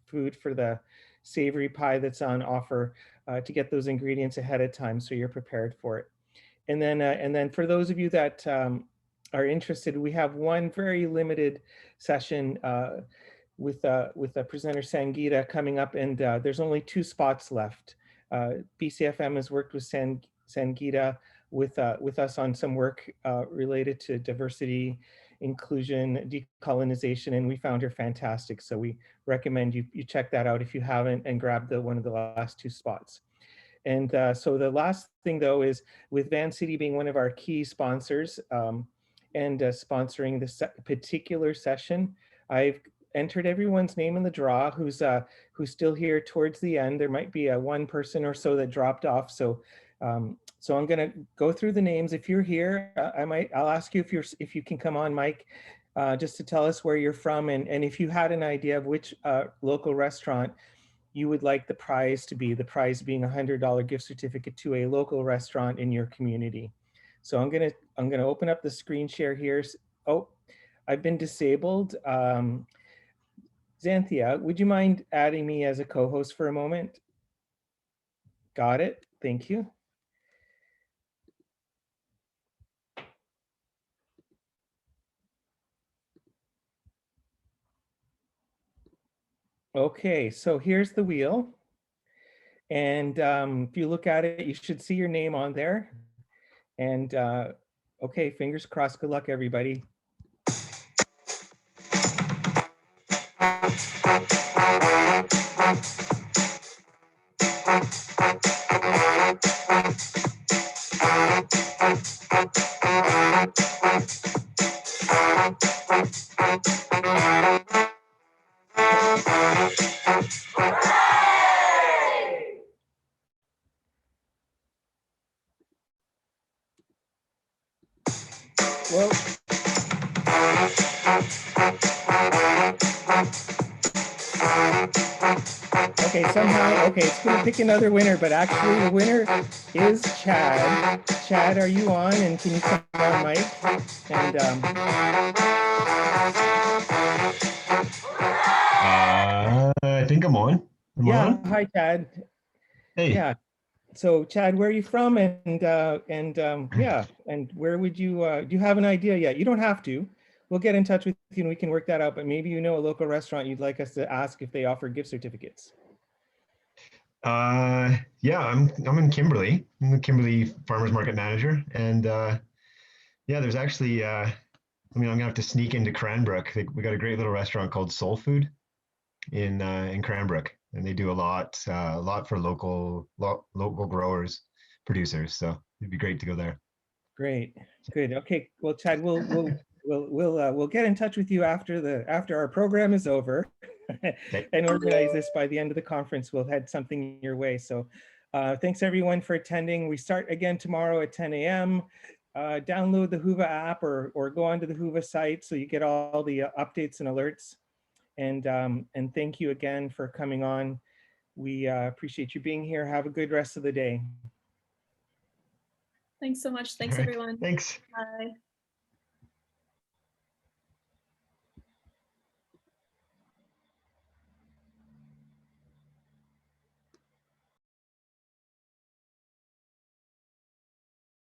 food for the savory pie that's on offer to get those ingredients ahead of time so you're prepared for it. And then for those of you that are interested, we have one very limited session with presenter Sangeeta coming up, and there's only 2 spots left. BCFM has worked with Sangeeta with us on some work related to diversity, inclusion, decolonization, and we found her fantastic. So we recommend you check that out if you haven't and grab one of the last 2 spots. And so the last thing though is with Van City being one of our key sponsors and sponsoring this particular session, I've entered everyone's name in the draw who's still here towards the end. There might be one person or so that dropped off. So so I'm going to go through the names. If you're here, I'll ask you if you can come on, Mike, just to tell us where you're from and if you had an idea of which local restaurant you would like the prize to be, the prize being $100 gift certificate to a local restaurant in your community. So I'm gonna open up the screen share here. Oh, I've been disabled. Xanthia, would you mind adding me as a co-host for a moment? Got it, thank you. Okay, so here's the wheel. And if you look at it, you should see your name on there. And okay, fingers crossed, good luck everybody. Well, okay, somehow, okay, it's gonna pick another winner, but actually the winner is Chad. Chad, are you on? And can you come on, Mike? And I think I'm on. yeah, on? hi, Chad. Hey. Yeah. So Chad, where are you from? And yeah, and where would you, do you have an idea yet? You don't have to. We'll get in touch with you and we can work that out, but maybe you know a local restaurant you'd like us to ask if they offer gift certificates. Yeah, I'm in Kimberley. I'm the Kimberley Farmers Market Manager. And yeah, there's actually, I mean, I'm gonna have to sneak into Cranbrook. We got a great little restaurant called Soul Food in Cranbrook. And they do a lot for local growers, producers. So it'd be great to go there. Great, good. Okay, well, Chad, we'll get in touch with you after our program is over and organize this by the end of the conference. We'll head something your way. So thanks everyone for attending. We start again tomorrow at 10 a.m. Download the Whova app or go onto the Whova site so you get all the updates and alerts. And thank you again for coming on. We appreciate you being here. Have a good rest of the day. Thanks so much. Thanks, All right. everyone. Thanks. Bye.